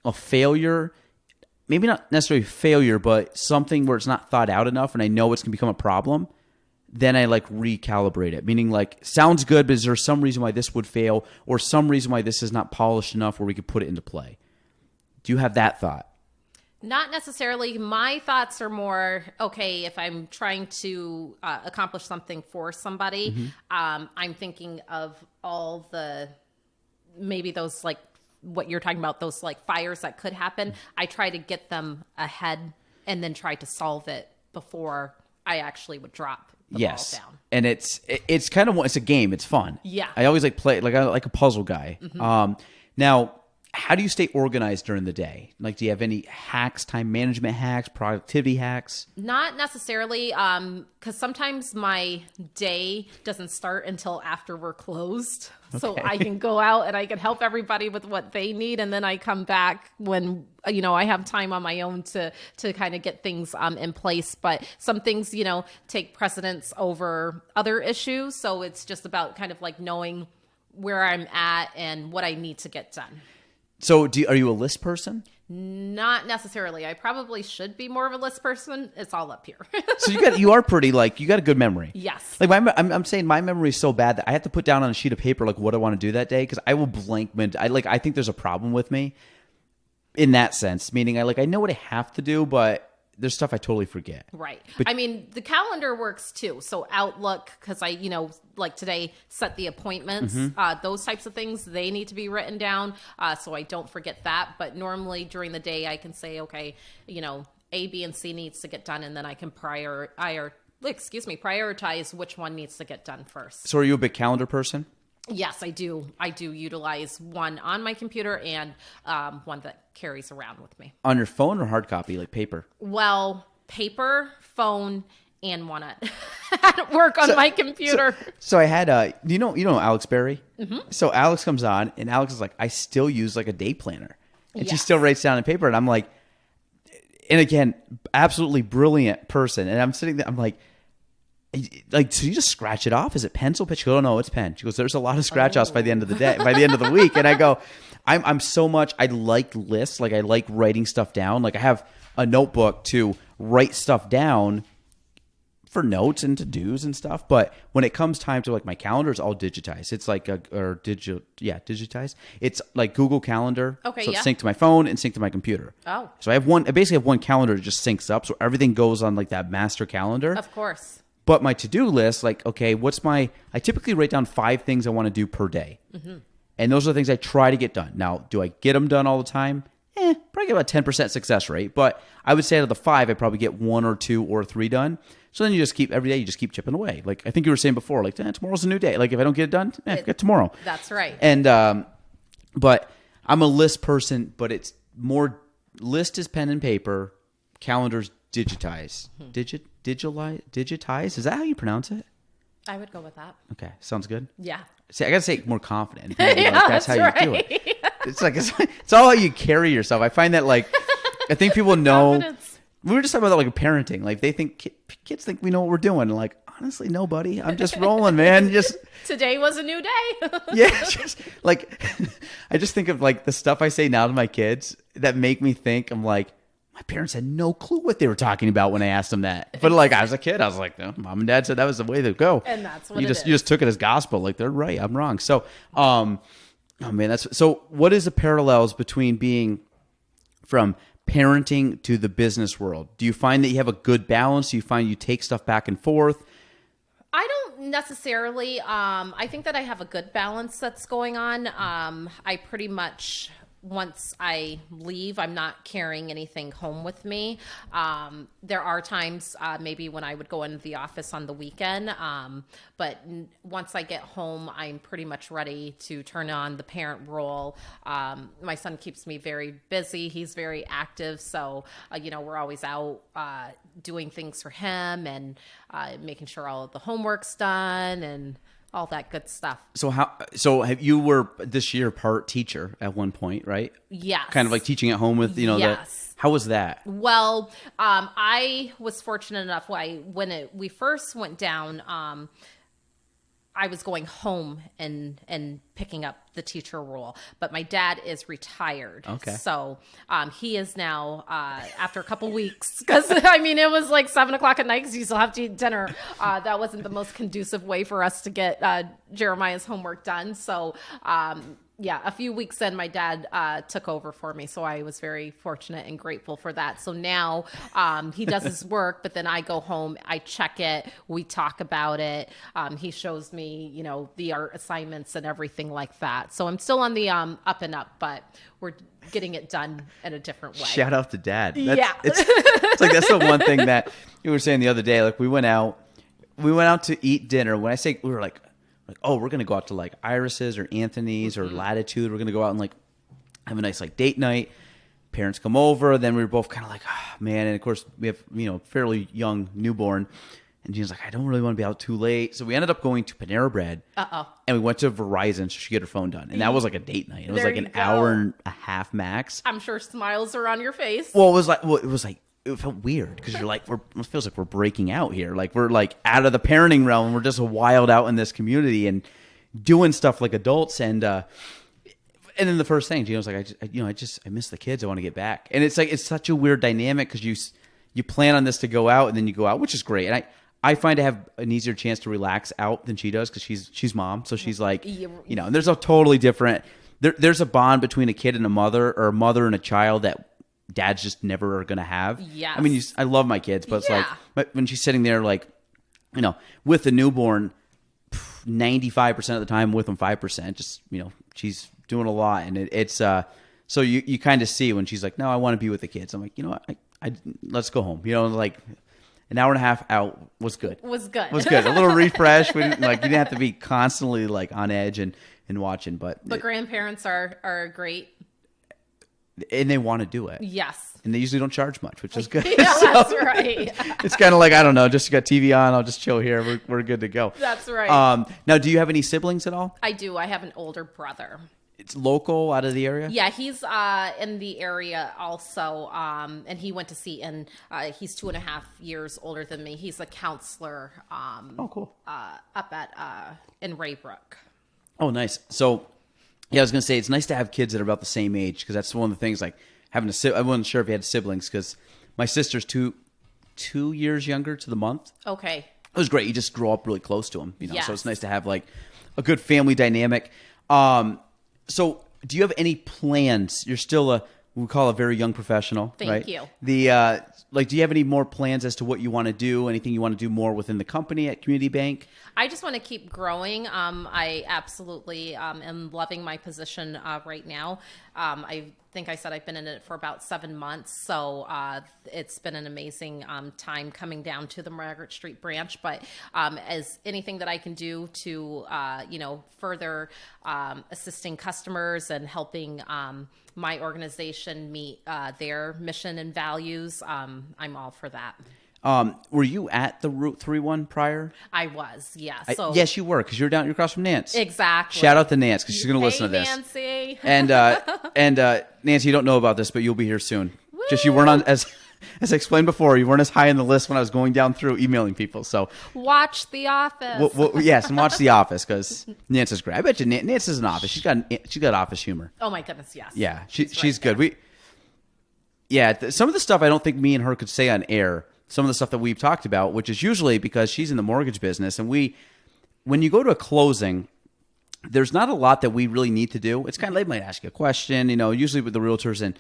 a failure, maybe not necessarily failure, but something where it's not thought out enough, and I know it's going to become a problem, then I like recalibrate it. Meaning like, sounds good, but is there some reason why this would fail, or some reason why this is not polished enough where we could put it into play? Do you have that thought? Not necessarily. My thoughts are more, okay, if I'm trying to accomplish something for somebody, I'm thinking of all the, maybe those like, what you're talking about, those like fires that could happen. I try to get them ahead and then try to solve it before I actually would drop the ball down. And it's kind of, it's a game. It's fun. Yeah. I always like play, like I like a puzzle guy. Now, how do you stay organized during the day? Like, do you have any hacks, time management hacks, productivity hacks? Not necessarily, because sometimes my day doesn't start until after we're closed. Okay. So I can go out and I can help everybody with what they need, and then I come back when I have time on my own to kind of get things in place. But some things take precedence over other issues, so it's just about kind of like knowing where I'm at and what I need to get done. So are you a list person? Not necessarily. I probably should be more of a list person. It's all up here. So you are pretty, like, you got a good memory. Yes. Like I'm saying my memory is so bad that I have to put down on a sheet of paper like what I want to do that day, because I will blank. I think there's a problem with me in that sense, meaning I know what I have to do, but there's stuff I totally forget. Right. But, I mean, the calendar works too. So Outlook, because I, like today, set the appointments, those types of things, they need to be written down so I don't forget that. But normally during the day, I can say, okay, A, B, and C needs to get done, and then I can prioritize which one needs to get done first. So are you a big calendar person? Yes, I do. I do utilize one on my computer and one that carries around with me. On your phone or hard copy, like paper? Well, paper, phone, and one at work on my computer. So I had you know Alex Berry? Mm-hmm. So Alex comes on, and Alex is like, I still use like a day planner. And she still writes down on paper. And I'm like, and again, absolutely brilliant person. And I'm sitting there, I'm like, so you just scratch it off? Is it pencil? She goes, oh no, it's pen. She goes, there's a lot of scratch offs by the end of the day, by the end of the week. And I go, I'm so much, I like lists. Like I like writing stuff down. Like I have a notebook to write stuff down for notes and to-dos and stuff. But when it comes time to like my calendar, it's all digitized. It's like digitized. It's like Google Calendar. Okay, so it's synced to my phone and synced to my computer. Oh. So I basically have one calendar that just syncs up. So everything goes on like that master calendar. Of course. But my to-do list, like, okay, I typically write down 5 things I want to do per day. Mm-hmm. And those are the things I try to get done. Now, do I get them done all the time? Probably get about 10% success rate. But I would say out of the 5, I probably get 1 or 2 or 3 done. So then every day you just keep chipping away. Like I think you were saying before, like, tomorrow's a new day. Like if I don't get it done, get tomorrow. That's right. And, but I'm a list person, but it's more, list is pen and paper, calendars digitize. Digitize? Is that how you pronounce it? I would go with that. Okay. Sounds good. Yeah. See, I got to say it more confident. Yeah, that's how you do it. It's like, it's all how you carry yourself. I find that I think people know. Confidence. We were just talking about like parenting. Like they think, kids think we know what we're doing. Like, honestly, no, buddy. I'm just rolling, man. Today was a new day. Yeah. Just like, I just think of like the stuff I say now to my kids that make me think, I'm like, my parents had no clue what they were talking about when I asked them that. But like, as a kid, I was like, no, mom and dad said that was the way to go. And that's what you just took it as gospel. Like they're right. I'm wrong. So, oh man, so what is the parallels between being from parenting to the business world? Do you find that you have a good balance? Do you find you take stuff back and forth? I don't necessarily. I think that I have a good balance that's going on. I pretty much, once I leave, I'm not carrying anything home with me. There are times maybe when I would go into the office on the weekend, but once I get home, I'm pretty much ready to turn on the parent role. My son keeps me very busy. He's very active, so we're always out doing things for him and making sure all of the homework's done and all that good stuff. So you were this year part teacher at one point, right? Yes. Kind of like teaching at home with, yes. How was that? Well, I was fortunate enough when we first went down, I was going home and picking up the teacher role, but my dad is retired. Okay. So he is now, after a couple weeks, because it was like 7:00 at night because you still have to eat dinner. That wasn't the most conducive way for us to get Jeremiah's homework done. So a few weeks in, my dad took over for me. So I was very fortunate and grateful for that. So now he does his work, but then I go home, I check it, we talk about it. He shows me, the art assignments and everything like that. So I'm still on the up and up, but we're getting it done in a different way. Shout out to dad. Yeah. It's like, that's the one thing that you were saying the other day. Like we went out to eat dinner. When I say we were like, oh, we're going to go out to like Iris's or Anthony's or Latitude. We're going to go out and like have a nice like date night. Parents come over. Then we were both kind of like, oh, man. And of course we have, fairly young newborn. And Gina's like, I don't really want to be out too late. So we ended up going to Panera Bread. And we went to Verizon so she could get her phone done. And that was like a date night. It was like an hour and a half max. I'm sure smiles are on your face. Well, it felt weird because you're like, it feels like we're breaking out here. Like we're like out of the parenting realm. We're just wild out in this community and doing stuff like adults. And And then the first thing, Gino's like, I miss the kids. I want to get back. And it's like, it's such a weird dynamic because you plan on this to go out and then you go out, which is great. And I find to have an easier chance to relax out than she does because she's mom. So she's like, and there's a totally different, there's a bond between a kid and a mother, or a mother and a child, that dads just never are going to have. Yes. I mean, I love my kids, but it's like, when she's sitting there, like, with the newborn, 95% of the time with them, 5%, just, she's doing a lot. And it's, so you kind of see when she's like, no, I want to be with the kids. I'm like, I let's go home. Like an hour and a half out was good. Was good. A little refresh. You didn't have to be constantly like on edge and watching, but grandparents are great. And they want to do it. Yes. And they usually don't charge much, which is good. Yeah, that's right. It's kind of like, I don't know, just got TV on, I'll just chill here. We're good to go. That's right. Now, do you have any siblings at all? I do. I have an older brother. It's local, out of the area? Yeah, he's in the area also, and he went to Seton. He's 2.5 years older than me. He's a counselor cool. up at in Raybrook. Oh, nice. So, yeah, I was going to say, it's nice to have kids that are about the same age, because that's one of the things, like, having I wasn't sure if you had siblings, because my sister's two years younger to the month. Okay. It was great. You just grow up really close to them, Yes. So it's nice to have, like, a good family dynamic. So do you have any plans? You're still we call a very young professional, right? Thank you. Do you have any more plans as to what you want to do? Anything you want to do more within the company at Community Bank? I just want to keep growing. I absolutely am loving my position right now. I think I said I've been in it for about 7 months, so it's been an amazing time coming down to the Margaret Street branch. But as anything that I can do to, further assisting customers and helping my organization meet their mission and values, I'm all for that. Were you at the Route 31 prior? I was, yes. Yes, you were, because you're across from Nance. Exactly. Shout out to Nance, because she's going to listen to this. Nancy. And Nancy, you don't know about this, but you'll be here soon. Woo! Just you weren't on, as I explained before, you weren't as high on the list when I was going down through emailing people. So watch The Office. Yes, and watch The Office, because Nance is great. I bet you Nance is an office. She's got office humor. Oh my goodness, yes. Yeah, she's good. Some of the stuff I don't think me and her could say on air. Some of the stuff that we've talked about, which is usually because she's in the mortgage business, and when you go to a closing, there's not a lot that we really need to do. It's kind of, they might ask you a question, usually with the realtors and,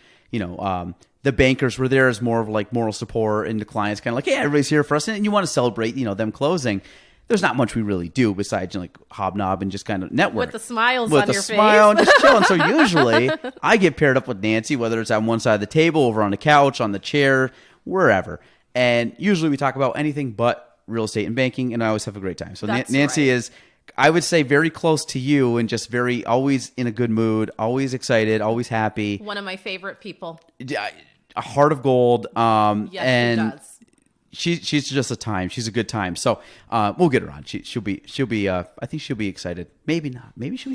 the bankers were there as more of like moral support, and the clients kind of like, hey, everybody's here for us. And you want to celebrate, them closing. There's not much we really do besides like hobnob and just kind of network. With the smiles on your face. With the smile and just chilling. So usually I get paired up with Nancy, whether it's on one side of the table, over on the couch, on the chair, wherever. And usually we talk about anything but real estate and banking, and I always have a great time. So Nancy is, I would say, very close to you, and just always in a good mood, always excited, always happy. One of my favorite people. A heart of gold. Yes, and she does. She's just a time. She's a good time. So we'll get her on. She'll be. I think she'll be excited. Maybe not. Maybe I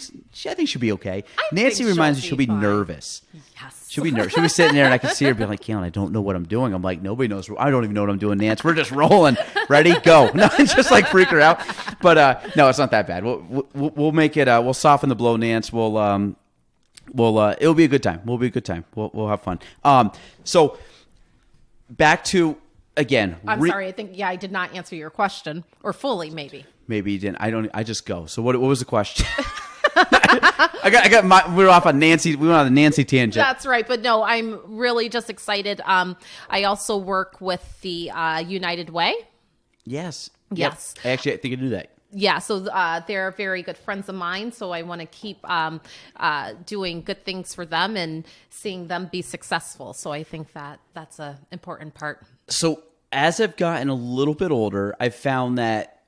think she'll be okay. Nancy reminds me she'll be nervous. Yes. She'll be nervous. She'll be sitting there, and I can see her being like, "Keon, I don't know what I'm doing." I'm like, "Nobody knows. I don't even know what I'm doing, Nance. We're just rolling. Ready? Go." No, just like freak her out. But no, it's not that bad. We'll make it. We'll soften the blow, Nance. It'll be a good time. We'll have fun. So back to. Again, I'm sorry. I think I did not answer your question, or fully, maybe. Maybe you didn't. I just go. So what was the question? We're off on Nancy. We went on the Nancy tangent. That's right. But no, I'm really just excited. I also work with the United Way. Yes. Yes. Yep. Actually, I think I knew that. Yeah, so they're very good friends of mine, so I want to keep doing good things for them and seeing them be successful. So I think that's an important part. So as I've gotten a little bit older, I've found that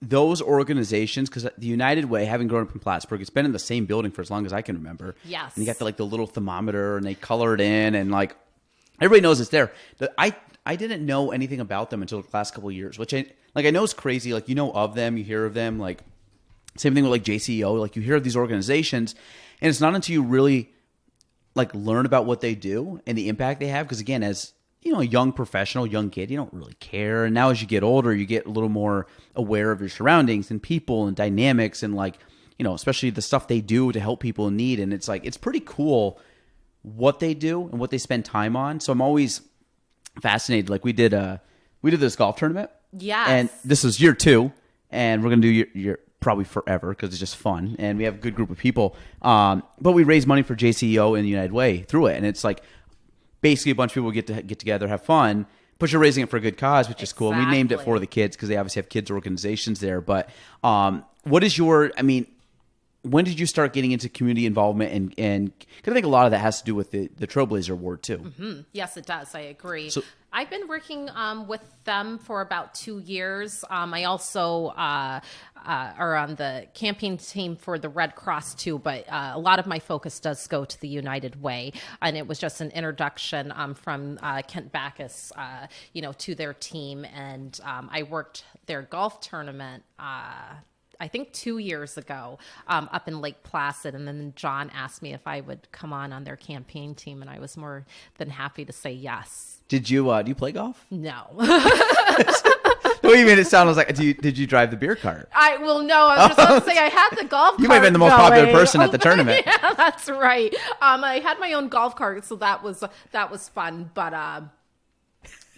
those organizations, because the United Way, having grown up in Plattsburgh, it's been in the same building for as long as I can remember. Yes. And you got the little thermometer, and they color it in, and like everybody knows it's there. I didn't know anything about them until the last couple of years, which I know is crazy. Like, of them, you hear of them. Like, same thing with like JCO. Like, you hear of these organizations, and it's not until you really like learn about what they do and the impact they have. Because again, as a young professional, young kid, you don't really care. And now as you get older, you get a little more aware of your surroundings and people and dynamics, and like especially the stuff they do to help people in need. And it's like, it's pretty cool what they do and what they spend time on. So I'm always fascinated. Like we did this golf tournament. Yes. And this is year 2, and we're going to do year probably forever because it's just fun. And we have a good group of people. But we raise money for JCEO and United Way through it. And it's like basically a bunch of people get together, have fun, but you're raising it for a good cause, which is cool. And we named it for the kids because they obviously have kids organizations there. But what is when did you start getting into community involvement? And because I think a lot of that has to do with the Trailblazer Award too. Mm-hmm. Yes, it does. I agree. So, I've been working with them for about 2 years. I also are on the campaign team for the Red Cross too, but a lot of my focus does go to the United Way. And it was just an introduction from Kent Backus, to their team. And I worked their golf tournament I think 2 years ago, up in Lake Placid. And then John asked me if I would come on their campaign team, and I was more than happy to say yes. Did you, do you play golf? No. The way you made it sound was like, did you drive the beer cart? I was just going to say I had the golf cart. You might have been the most popular person at the tournament. Yeah, that's right. I had my own golf cart, so that was fun. But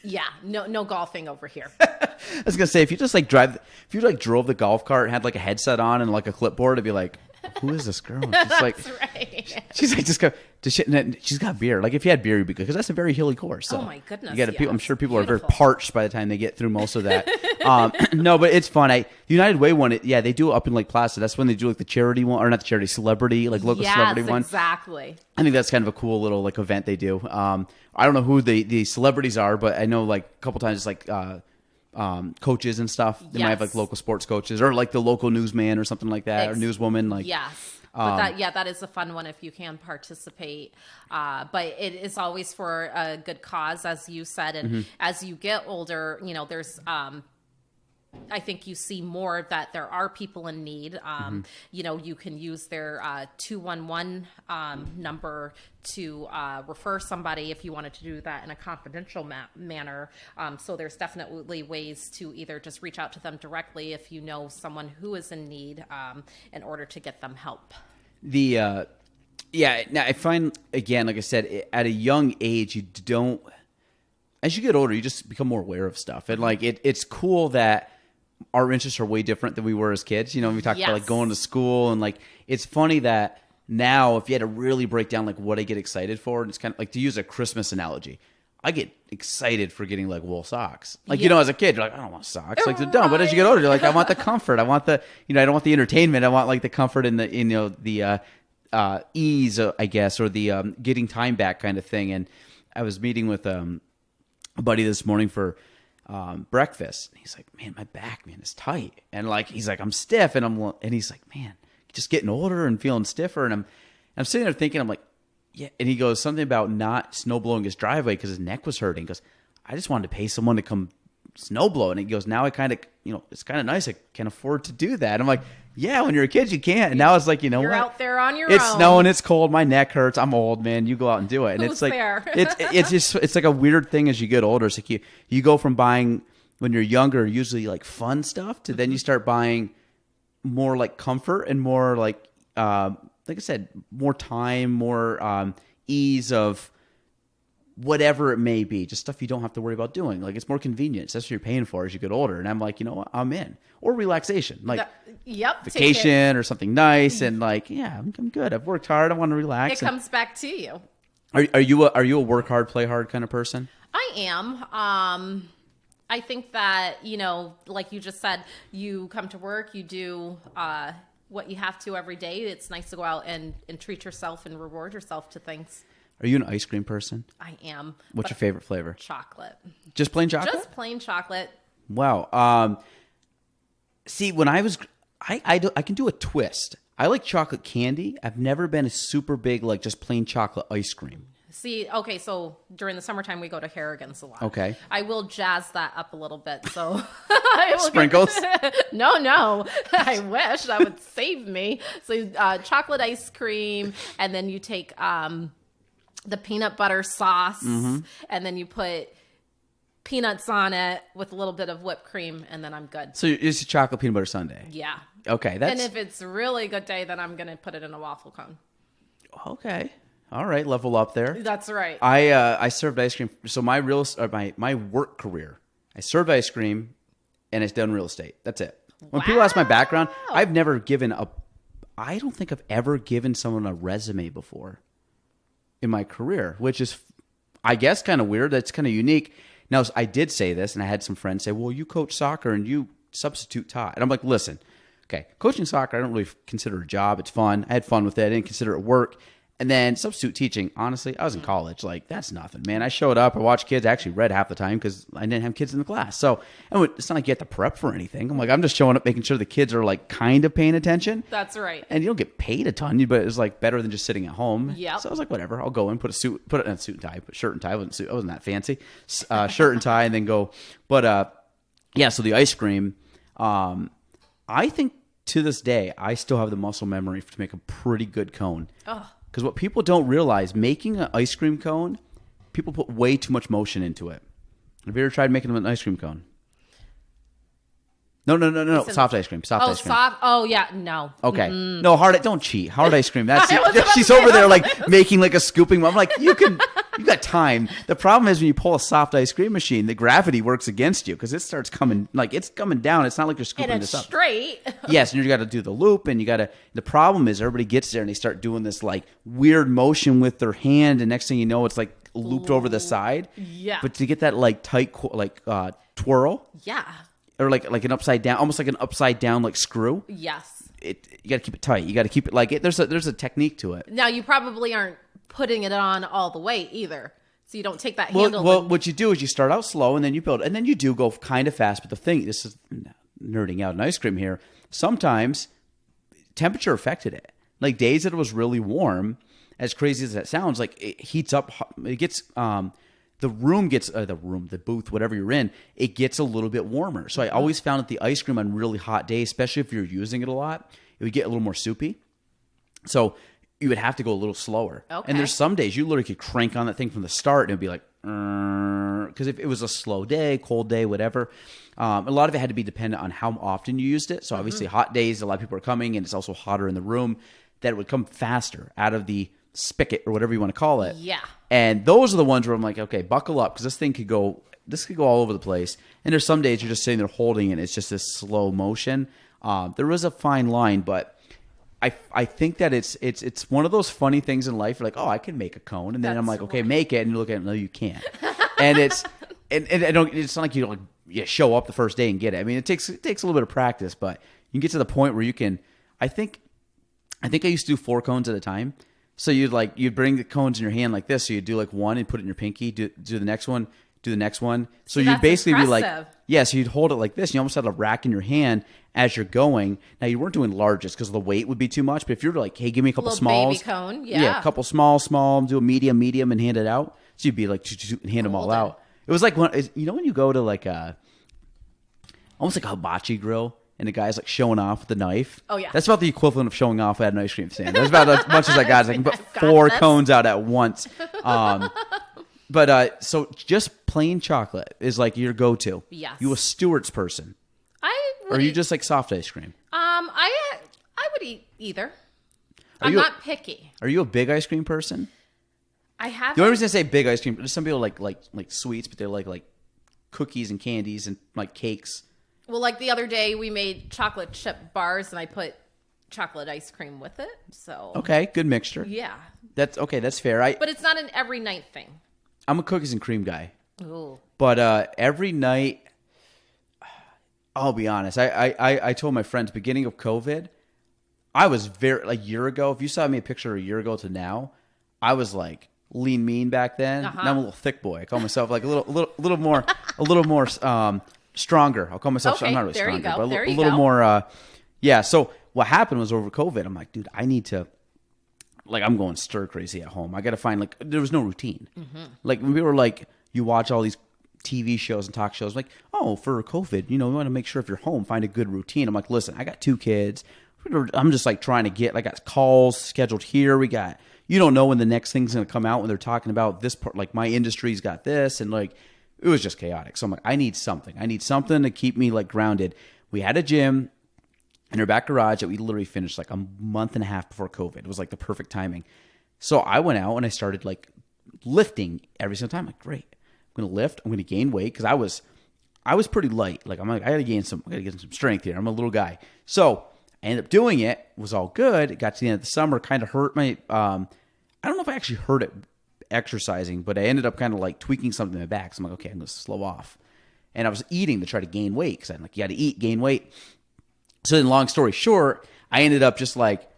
yeah, no golfing over here. I was gonna say if you drove the golf cart and had like a headset on and like a clipboard, it'd be like, who is this girl? That's right. She's like she's got beer. Like if you had beer, you'd be good because that's a very hilly course. So oh my goodness! I'm sure people are very parched by the time they get through most of that. No, but it's fun. The United Way one, they do it up in Lake Placid. That's when they do like the charity one, or not the charity, celebrity, like local celebrity one. Exactly. I think that's kind of a cool little like event they do. I don't know who the celebrities are, but I know like a couple times it's like coaches and stuff. They might have like local sports coaches or like the local newsman or something like that, or newswoman. Like yes. But that is a fun one if you can participate. But it is always for a good cause, as you said. And as you get older, there's I think you see more that there are people in need. You can use their 211 number to refer somebody if you wanted to do that in a confidential manner. So there's definitely ways to either just reach out to them directly if you know someone who is in need in order to get them help. Now I find, again, like I said, at a young age, as you get older, you just become more aware of stuff. And like it's cool that our interests are way different than we were as kids. We talked about like going to school, and like it's funny that now if you had to really break down like what I get excited for, and it's kind of like, to use a Christmas analogy, I get excited for getting like wool socks. Like, as a kid, you're like, I don't want socks. Like they're dumb. But as you get older, you're like, I want the comfort. I want the, I don't want the entertainment. I want like the comfort and the, the ease, I guess, or the getting time back kind of thing. And I was meeting with a buddy this morning for breakfast. And he's like, man, my back, man, is tight. And like, he's like, I'm stiff. And he's like, man, just getting older and feeling stiffer. And I'm sitting there thinking, I'm like, yeah. And he goes something about not snow blowing his driveway because his neck was hurting. He goes, I just wanted to pay someone to come snow blow. And he goes, now I kind of, it's kind of nice. I can afford to do that. I'm like, yeah, when you're a kid, you can't. And now it's like, you're what? Out there on your own. It's snowing, it's cold, my neck hurts. I'm old, man. You go out and do it. And it's like, it's like a weird thing as you get older. It's like you go from buying when you're younger, usually like fun stuff, to then you start buying more like comfort and more like I said, more time, more ease of whatever it may be, just stuff you don't have to worry about doing. Like it's more convenience. That's what you're paying for as you get older. And I'm like, you know what? I'm in. Or relaxation, like vacation or something nice. And like, yeah, I'm good. I've worked hard. I want to relax. It comes back to you. Are you a work hard, play hard kind of person? I am. I think that, like you just said, you come to work, you do what you have to every day. It's nice to go out and treat yourself and reward yourself to things. Are you an ice cream person? I am. What's your favorite flavor? Chocolate. Just plain chocolate? Just plain chocolate. Wow. See, when I can do a twist. I like chocolate candy. I've never been a super big, like just plain chocolate ice cream. See, okay, so during the summertime, we go to Harrigan's a lot. Okay. I will jazz that up a little bit, so... Sprinkles? No. I wish. That would save me. So chocolate ice cream, and then you take the peanut butter sauce, and then you put peanuts on it with a little bit of whipped cream, and then I'm good. So it's a chocolate peanut butter sundae? Yeah. Okay, And if it's a really good day, then I'm going to put it in a waffle cone. okay. All right, level up there. That's right. I served ice cream. So my my work career, I served ice cream, and it's done real estate. That's it. When people ask my background, I've never given a. I don't think I've ever given someone a resume before in my career, which is, I guess, kind of weird. That's kind of unique. Now, I did say this, and I had some friends say, well, you coach soccer and you substitute taught. And I'm like, listen, okay, coaching soccer, I don't really consider a job. It's fun. I had fun with it. I didn't consider it work. And then substitute teaching, honestly, I was in college. Like, that's nothing, man. I showed up, I watched kids. I actually read half the time because I didn't have kids in the class. So it's not like you have to prep for anything. I'm like, I'm just showing up, making sure the kids are like kind of paying attention. That's right. And you don't get paid a ton, but it's like better than just sitting at home. Yeah. So I was like, whatever, I'll go in, put it in a suit and tie, put shirt and tie. I wasn't that fancy. Shirt and tie, and then go. But yeah, so the ice cream, I think to this day, I still have the muscle memory to make a pretty good cone. Oh. Because what people don't realize, making an ice cream cone, people put way too much motion into it. Have you ever tried making an ice cream cone? No. Soft ice cream. Soft ice cream. Soft. Oh, yeah. No. Okay. Mm-mm. No, hard. Don't cheat. Hard ice cream. That's she's over there like making like a scooping. I'm like, you got time. The problem is when you pull a soft ice cream machine, the gravity works against you because it starts coming like it's coming down. It's not like you're scooping and this up. Straight. Yes, and you got to do the loop, and the problem is everybody gets there and they start doing this like weird motion with their hand, and next thing you know, it's like looped over the side. Yeah. But to get that like tight twirl. Yeah. Or like an upside down, almost like an upside down like screw. Yes. You got to keep it tight. You got to keep it like it. There's a technique to it. Now you probably aren't putting it on all the way either, so you don't take that handle. Well, what you do is you start out slow and then you build, and then you do go kind of fast. But the thing, this is nerding out in ice cream here. Sometimes temperature affected it. Like days that it was really warm, as crazy as that sounds, like it heats up. It gets the booth, whatever you're in, it gets a little bit warmer. So I always found that the ice cream on really hot days, especially if you're using it a lot, it would get a little more soupy. So you would have to go a little slower. Okay. And there's some days you literally could crank on that thing from the start and it'd be like, because if it was a slow day, cold day, whatever, a lot of it had to be dependent on how often you used it. So obviously hot days, a lot of people are coming and it's also hotter in the room, that it would come faster out of the spigot or whatever you want to call it. Yeah. And those are the ones where I'm like, okay, buckle up because this could go all over the place. And there's some days you're just sitting there holding it. It's just this slow motion. There is a fine line, but I think that it's one of those funny things in life. You're like, oh, I can make a cone, and then I'm like, okay, make it, and you look at it, no, you can't. And it's not like you show up the first day and get it. I mean, it takes a little bit of practice, but you can get to the point where you can. I think I used to do 4 cones at a time. So you'd bring the cones in your hand like this. So you'd do like one and put it in your pinky, do the next one, do the next one. So you'd basically impressive. Be like, so you'd hold it like this. And you almost had a rack in your hand as you're going. Now you weren't doing largest because the weight would be too much. But if you're like, hey, give me a couple smalls. Baby cone, yeah. A couple small, do a medium, and hand it out. So you'd be like, and hand them all out. It was like when you go to like almost like a hibachi grill. And the guy's like showing off with the knife. Oh, yeah. That's about the equivalent of showing off at an ice cream stand. That's about as much as I got. I can put 4 cones out at once. But so just plain chocolate is like your go-to. Yes. You a Stewart's person? Or are you just like soft ice cream? I would eat either. I'm not picky. Are you a big ice cream person? I have. The only reason I say big ice cream, some people like sweets, but they like cookies and candies and like cakes. Well, like the other day, we made chocolate chip bars, and I put chocolate ice cream with it. So okay, good mixture. Yeah, that's okay. That's fair. But it's not an every night thing. I'm a cookies and cream guy. Ooh. But every night, I'll be honest. I told my friends beginning of COVID, I was a year ago. If you saw me a picture a year ago to now, I was like lean mean back then. Now I'm a little thick boy. I call myself like a little more stronger. I'll call myself. I'm not really stronger, but a little more. Yeah. So what happened was over COVID, I'm like, dude, I need to. Like I'm going stir crazy at home. I got to find there was no routine. Mm-hmm. Like when we were like, you watch all these TV shows and talk shows, like, oh, for COVID, we want to make sure if you're home, find a good routine. I'm like, listen, I got 2 kids. I'm just like trying to get. I got calls scheduled here. You don't know when the next thing's going to come out when they're talking about this part. Like my industry's got this, and like. It was just chaotic. So I'm like, I need something. I need something to keep me like grounded. We had a gym. in her back garage that we literally finished like a month and a half before COVID. It was like the perfect timing. So I went out and I started like lifting every single time. I'm like, great. I'm going to lift. I'm going to gain weight because I was pretty light. Like I'm like, I got to get some strength here. I'm a little guy. So I ended up doing it. It was all good. It got to the end of the summer, kind of hurt my, I don't know if I actually hurt it exercising, but I ended up kind of like tweaking something in my back. So I'm like, okay, I'm going to slow off. And I was eating to try to gain weight because I'm like, you got to eat, gain weight. So then long story short, I ended up just like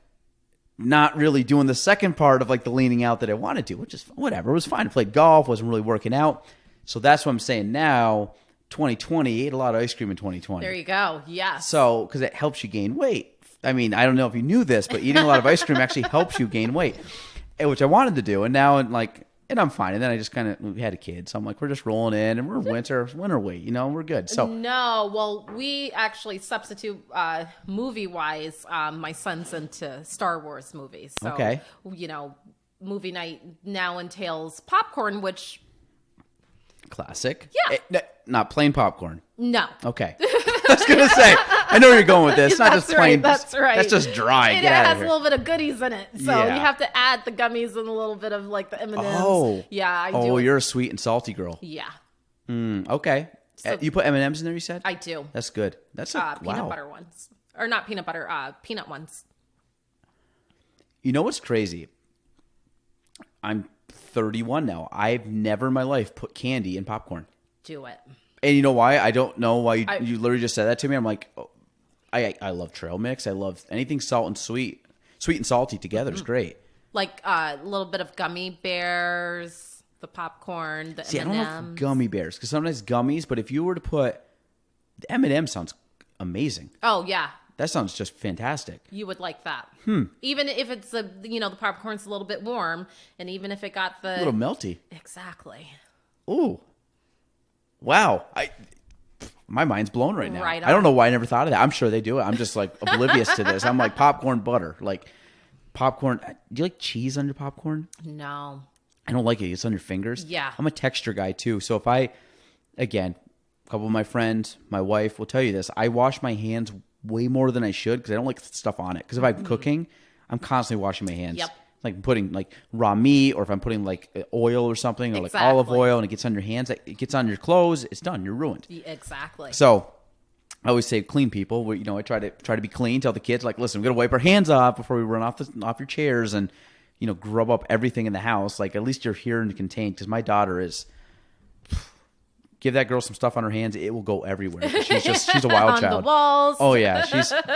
not really doing the second part of like the leaning out that I wanted to, which is whatever. It was fine. I played golf, wasn't really working out. So that's what I'm saying now. 2020, ate a lot of ice cream in 2020. There you go. Yes. So, because it helps you gain weight. I mean, I don't know if you knew this, but eating a lot of ice cream actually helps you gain weight, which I wanted to do. And now, and I'm fine. And then I just we had a kid. So I'm like, we're just rolling in and we're winter weight, we're good. So no, well, we actually substitute movie wise. My son's into Star Wars movies. So, okay. Movie night now entails popcorn, which. Classic. Yeah. Not plain popcorn. No. Okay. I was going to say, I know where you're going with this. Not just plain. That's right. That's just dry. It has a little bit of goodies in it. So you have to add the gummies and a little bit of like the M&Ms. Oh. Yeah, I do. Oh, you're a sweet and salty girl. Yeah. Okay. So, you put M&Ms in there, you said? I do. That's good. That's peanut butter ones. Or not peanut butter, peanut ones. You know what's crazy? I'm 31 now. I've never in my life put candy in popcorn. Do it. And you know why? I don't know why you literally just said that to me. I'm like, oh, I love trail mix. I love anything salt and sweet and salty together is great. Like a little bit of gummy bears, the popcorn, the M&M. I don't know if gummy bears because sometimes gummies. But if you were to put the M&M, sounds amazing. Oh yeah. That sounds just fantastic. You would like that. Even if it's the popcorn's a little bit warm, and even if it got a little melty. Exactly. Ooh. Wow. My mind's blown right now. Right on. I don't know why I never thought of that. I'm sure they do it. I'm just like oblivious to this. I'm like popcorn butter. Like popcorn. Do you like cheese on your popcorn? No. I don't like it. It's on your fingers. Yeah. I'm a texture guy too. So again, a couple of my friends, my wife will tell you this. I wash my hands way more than I should because I don't like stuff on it. Because if I'm cooking, I'm constantly washing my hands. Yep. Like putting like raw meat, or if I'm putting like oil or something, or like olive oil, and it gets on your hands, it gets on your clothes, it's done. You're ruined. Exactly. So I always say clean people. I try to be clean. Tell the kids like, listen, we're gonna wipe our hands off before we run off your chairs and grub up everything in the house. Like at least you're here and contained. Because my daughter is. Give that girl some stuff on her hands; it will go everywhere. She's a wild on child. On the walls. Oh yeah,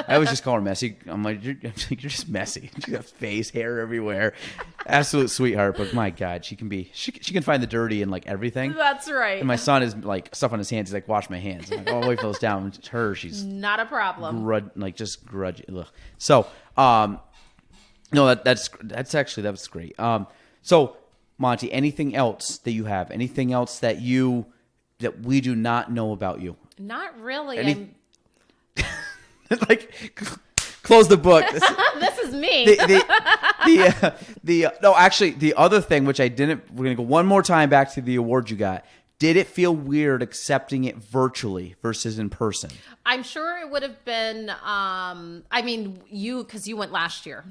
I always just call her messy. I'm like, you're just messy. She got face, hair everywhere. Absolute sweetheart, but my God, she can find the dirty in like everything. That's right. And my son is like stuff on his hands. He's like, wash my hands. I'm like, oh, wait, those down. It's her. She's not a problem. Grudge. Ugh. So, no, that was great. So Monty, anything else that you have? Anything else that we do not know about you? Not really. Like, close the book. This is me. No, actually, the other thing, which we're going to go one more time back to the award you got. Did it feel weird accepting it virtually versus in person? I'm sure it would have been, because you went last year.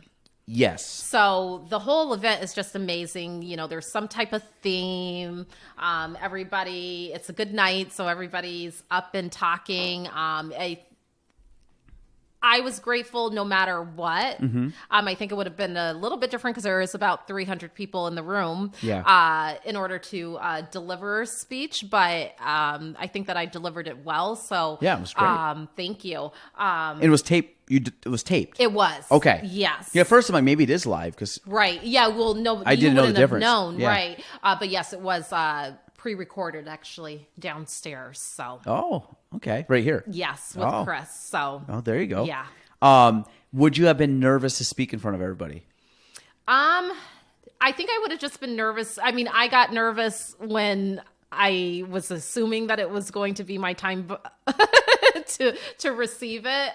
Yes. So the whole event is just amazing. There's some type of theme. It's a good night, so everybody's up and talking. I was grateful no matter what. Mm-hmm. I think it would have been a little bit different because there was about 300 people in the room in order to deliver a speech. But I think that I delivered it well. So yeah, it was great. Thank you. It was taped. It was taped. It was. Okay. Yes. Yeah. First, I'm like, maybe it is live because. Right. Yeah. Well, no. I didn't know the difference. Known, yeah. Right. But yes, it was pre-recorded actually downstairs. So. Oh. Okay. Right here. Yes, with Chris. So. Oh, there you go. Yeah. Would you have been nervous to speak in front of everybody? I think I would have just been nervous. I mean, I got nervous when I was assuming that it was going to be my time to receive it.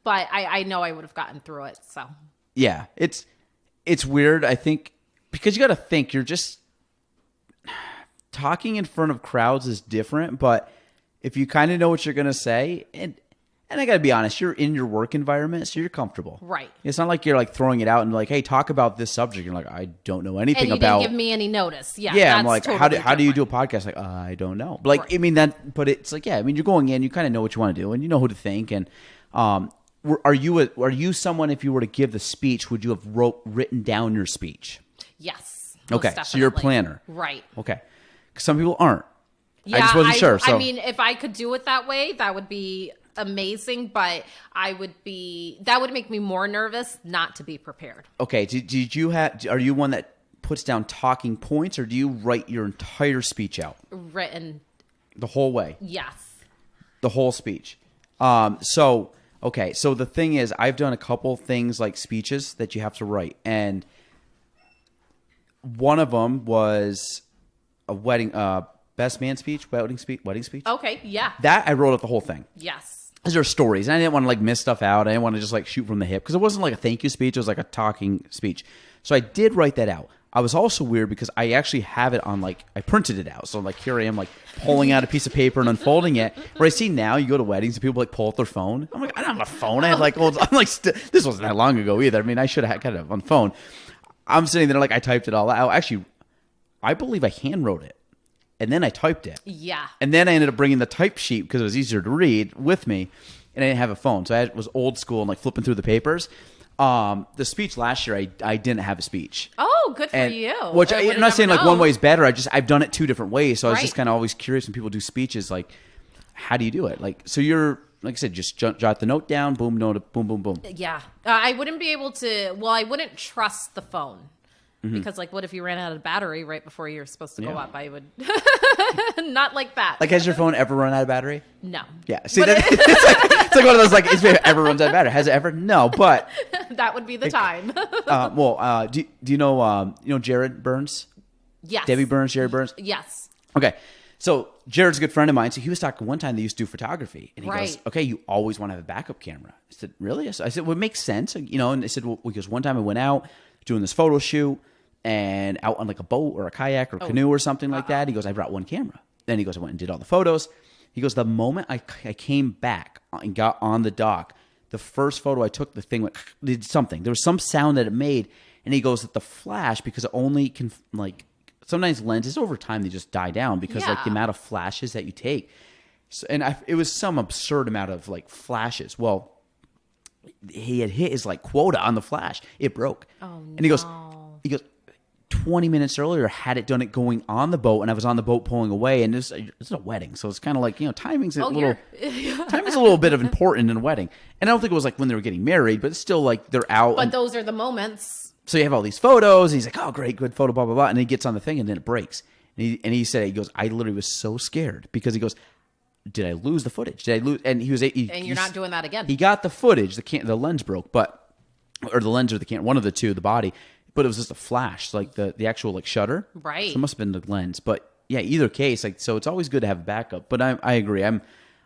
But I know I would have gotten through it. So. Yeah, it's weird. I think because you got to think you're just talking in front of crowds is different, but if you kind of know what you're going to say, and And I got to be honest, you're in your work environment, so you're comfortable. Right. It's not like you're like throwing it out and like, hey, talk about this subject. You're like, I don't know anything and you about. Didn't give me any notice. Yeah. Yeah, I'm like, totally how do you do a podcast? Like, I don't know. But like, Right. I mean that, but it's like, yeah, I mean, you're going in, you kind of know what you want to do, and you know who to thank. And are you someone, if you were to give the speech, would you have written down your speech? Yes. Okay, so you're a planner, right? Okay, 'cause some people aren't. Yeah, I just wasn't sure. So I mean, if I could do it that way, that would be amazing. But that would make me more nervous not to be prepared. Okay, are you one that puts down talking points, or do you write your entire speech out? Written. The whole way? Yes. The whole speech. Okay, so the thing is, I've done a couple things like speeches that you have to write, and one of them was a wedding, best man speech, wedding speech. Okay, yeah. That I wrote out the whole thing. Yes. Because there are stories, and I didn't want to like miss stuff out. I didn't want to just like shoot from the hip because it wasn't like a thank you speech. It was like a talking speech. So I did write that out. I was also weird because I actually have it on like, I printed it out. So like here I am like pulling out a piece of paper and unfolding it. Where I see now you go to weddings and people like pull out their phone. I'm like, I don't have a phone. I had like, I'm like, this wasn't that long ago either. I mean, I should have got it on phone. I'm sitting there like I typed it all out. Actually, I believe I hand wrote it. And then I typed it. Yeah. And then I ended up bringing the type sheet because it was easier to read with me. And I didn't have a phone. So I was old school and like flipping through the papers. The speech last year, I didn't have a speech. Oh, good for you. Which I'm not saying like one way is better. I've done it two different ways. So I was Right. just kind of always curious when people do speeches, like, how do you do it? Like, so you're, like I said, just jot the note down, boom, note, boom, boom, boom. Yeah. I wouldn't be able to, well, I wouldn't trust the phone. Mm-hmm. Because, like, what if you ran out of battery right before you're supposed to go Yeah. up? I would not like that. Like, has your phone ever run out of battery? No. Yeah. See, it's like one of those, like, if it ever runs out of battery. Has it ever? No, but. That would be the time. Do you know Jared Burns? Yes. Debbie Burns, Jared Burns? Yes. Okay. So Jared's a good friend of mine. So he was talking one time they used to do photography. And he goes, Right. okay, you always want to have a backup camera. I said, really? I said, well, it makes sense. And they said, well, because one time I went out doing this photo shoot and out on like a boat or a kayak or a canoe or something like that. He goes, I brought one camera. Then he goes, I went and did all the photos. He goes, the moment I came back and got on the dock, the first photo I took, the thing did something. There was some sound that it made. And he goes, that the flash, because it only can like, sometimes lenses over time, they just die down because like the amount of flashes that you take. So, and it was some absurd amount of like flashes. Well, he had hit his like quota on the flash. It broke. Oh, and he goes, 20 minutes earlier, had it done it going on the boat, and I was on the boat pulling away, and it's a wedding, so it's kind of like, timing's a little bit of important in a wedding. And I don't think it was like when they were getting married, but it's still like they're out. But those are the moments. So you have all these photos, and he's like, oh, great, good photo, blah, blah, blah. And he gets on the thing, and then it breaks. And he said, he goes, I literally was so scared because he goes, did I lose the footage? Did I lose? And he was, and you're not doing that again. He got the footage. The lens broke, or the lens or the camera, one of the two, the body. But it was just a flash, like the actual like shutter. Right. So it must have been the lens. But yeah, either case, like, so it's always good to have a backup. But I agree. I'm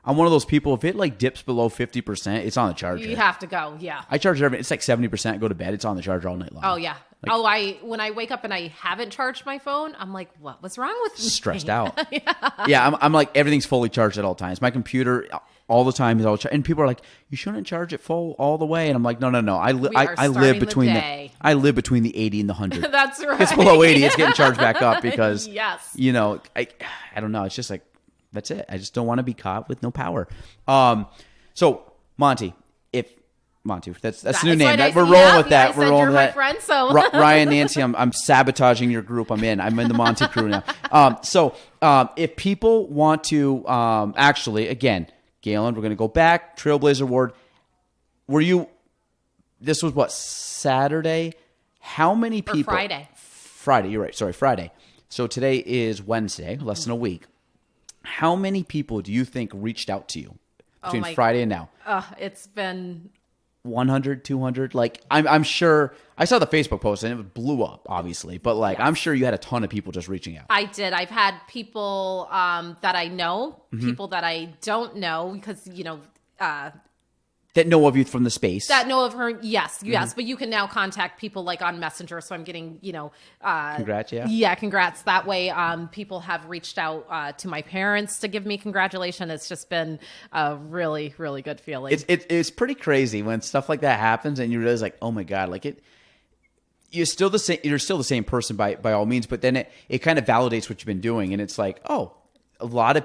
one of those people, if it like dips below 50%, it's on the charger. You have to go, yeah. I charge it's like 70%, go to bed, it's on the charger all night long. Oh, yeah. When I wake up and I haven't charged my phone, I'm like, what was wrong with me? Stressed out. Yeah, I'm like, everything's fully charged at all times. My computer all the time is all charged. And people are like, you shouldn't charge it full all the way. And I'm like, no. I live between the 80 and the 100. That's right. If it's below 80, it's getting charged back up because, yes. I don't know. It's just like, that's it. I just don't want to be caught with no power. So Monty, that's the new name. We're rolling with that. We're rolling with that. My friend, so. Ryan, Nancy, I'm sabotaging your group. I'm in the Monty crew now. So if people want to, actually, again, Galen, we're going to go back. Trailblazer Award. This was what, Saturday? How many people? Friday. Friday, you're right. Sorry, Friday. So today is Wednesday, less than a week. How many people do you think reached out to you between Friday and now? It's been 100, 200. Like, I'm sure I saw the Facebook post and it blew up, obviously. But like, yes. I'm sure you had a ton of people just reaching out. I did. I've had people that I know, people that I don't know, because that know of you from the space. That know of her, yes. But you can now contact people like on Messenger. So I'm getting, Congrats, yeah. Yeah, congrats. That way, people have reached out to my parents to give me congratulations. It's just been a really, really good feeling. It's pretty crazy when stuff like that happens and you realize like, oh my God, like you're still the same person by all means, but then it kind of validates what you've been doing. And it's like, oh, a lot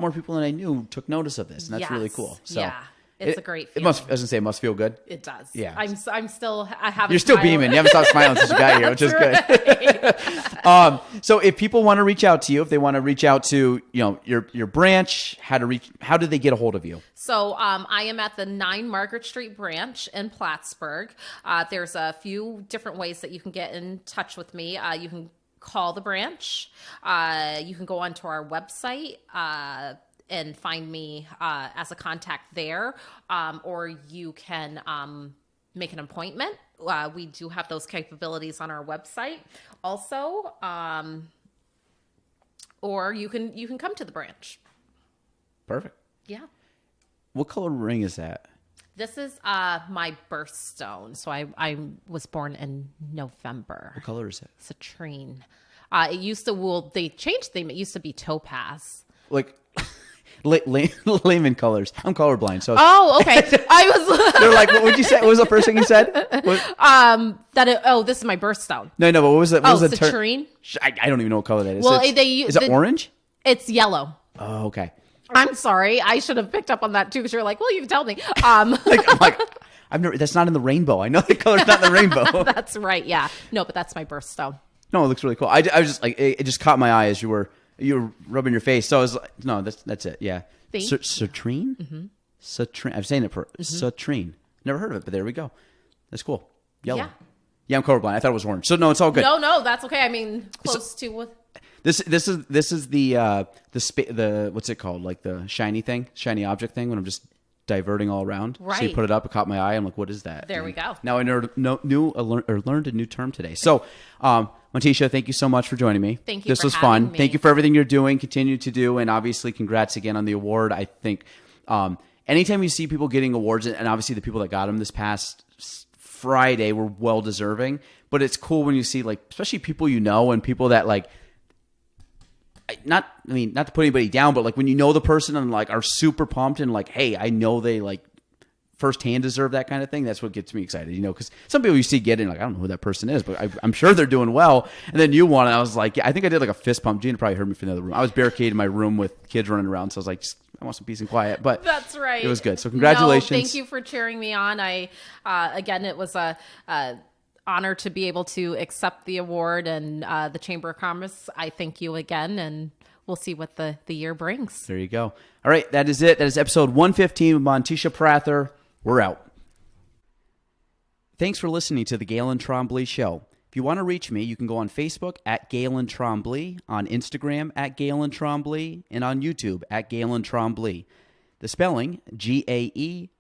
more people than I knew took notice of this. And that's really cool. So. Yeah. It's a great feeling. I was going to say, it must feel good. It does. Yeah. I'm still, I haven't. You're still beaming. You haven't stopped smiling since you got here, which is good. So if people want to reach out to you, if they want to reach out to, your branch, how do they get a hold of you? So I am at the 9 Margaret Street branch in Plattsburgh. There's a few different ways that you can get in touch with me. You can call the branch. You can go onto our website, and find me as a contact there, or you can make an appointment. We do have those capabilities on our website also, or you can come to the branch. Perfect. Yeah. What color ring is that? This is my birthstone. So I was born in November. What color is it? Citrine. It used to, they changed them. It used to be topaz. Like... layman colors. I'm colorblind, so. Oh, okay. They're like, what would you say? What was the first thing you said? This is my birthstone. No, but what was it? What was the citrine. I don't even know what color that is. Well, is it orange? It's yellow. Oh, okay. I'm sorry. I should have picked up on that too, because you're like, well, you can tell me. I'm like, I've never. That's not in the rainbow. I know the color's not in the rainbow. That's right. Yeah. No, but that's my birthstone. No, it looks really cool. I was just like, it just caught my eye as you were rubbing your face. So I was like, no, that's it. Yeah. Citrine? Mm-hmm. Citrine. I'm saying it for citrine. Never heard of it, but there we go. That's cool. Yellow. Yeah, I'm colorblind. I thought it was orange. So no, it's all good. No, that's okay. I mean, close to what. This is the what's it called? Like the shiny object thing when I'm just diverting all around. Right. So you put it up, it caught my eye. I'm like, what is that? There we go. Now I learned a new term today. So, Monticia, thank you so much for joining me. Thank you. This was fun. Thank you for everything you're doing, continue to do, and obviously, congrats again on the award. I think anytime you see people getting awards, and obviously the people that got them this past Friday were well deserving. But it's cool when you see, like, especially people you know and people that like. Not to put anybody down, but like when you know the person and like are super pumped and like, hey, I know they like firsthand deserve that kind of thing. That's what gets me excited, because some people you see getting like, I don't know who that person is, but I'm sure they're doing well. And then you won, and I was like, yeah, I think I did like a fist pump. Gina probably heard me from the other room. I was barricaded in my room with kids running around, so I was like, I want some peace and quiet. But that's right. It was good. So congratulations. No, thank you for cheering me on. Again, it was a honor to be able to accept the award, and the Chamber of Commerce. I thank you again, and we'll see what the year brings. There you go. All right, that is it. That is episode 115 of Monticia Prather. We're out. Thanks for listening to the Galen Trombley Show. If you want to reach me, you can go on Facebook at Galen Trombley, on Instagram at Galen Trombley, and on YouTube at Galen Trombley. The spelling, GAELANTROMBLEY.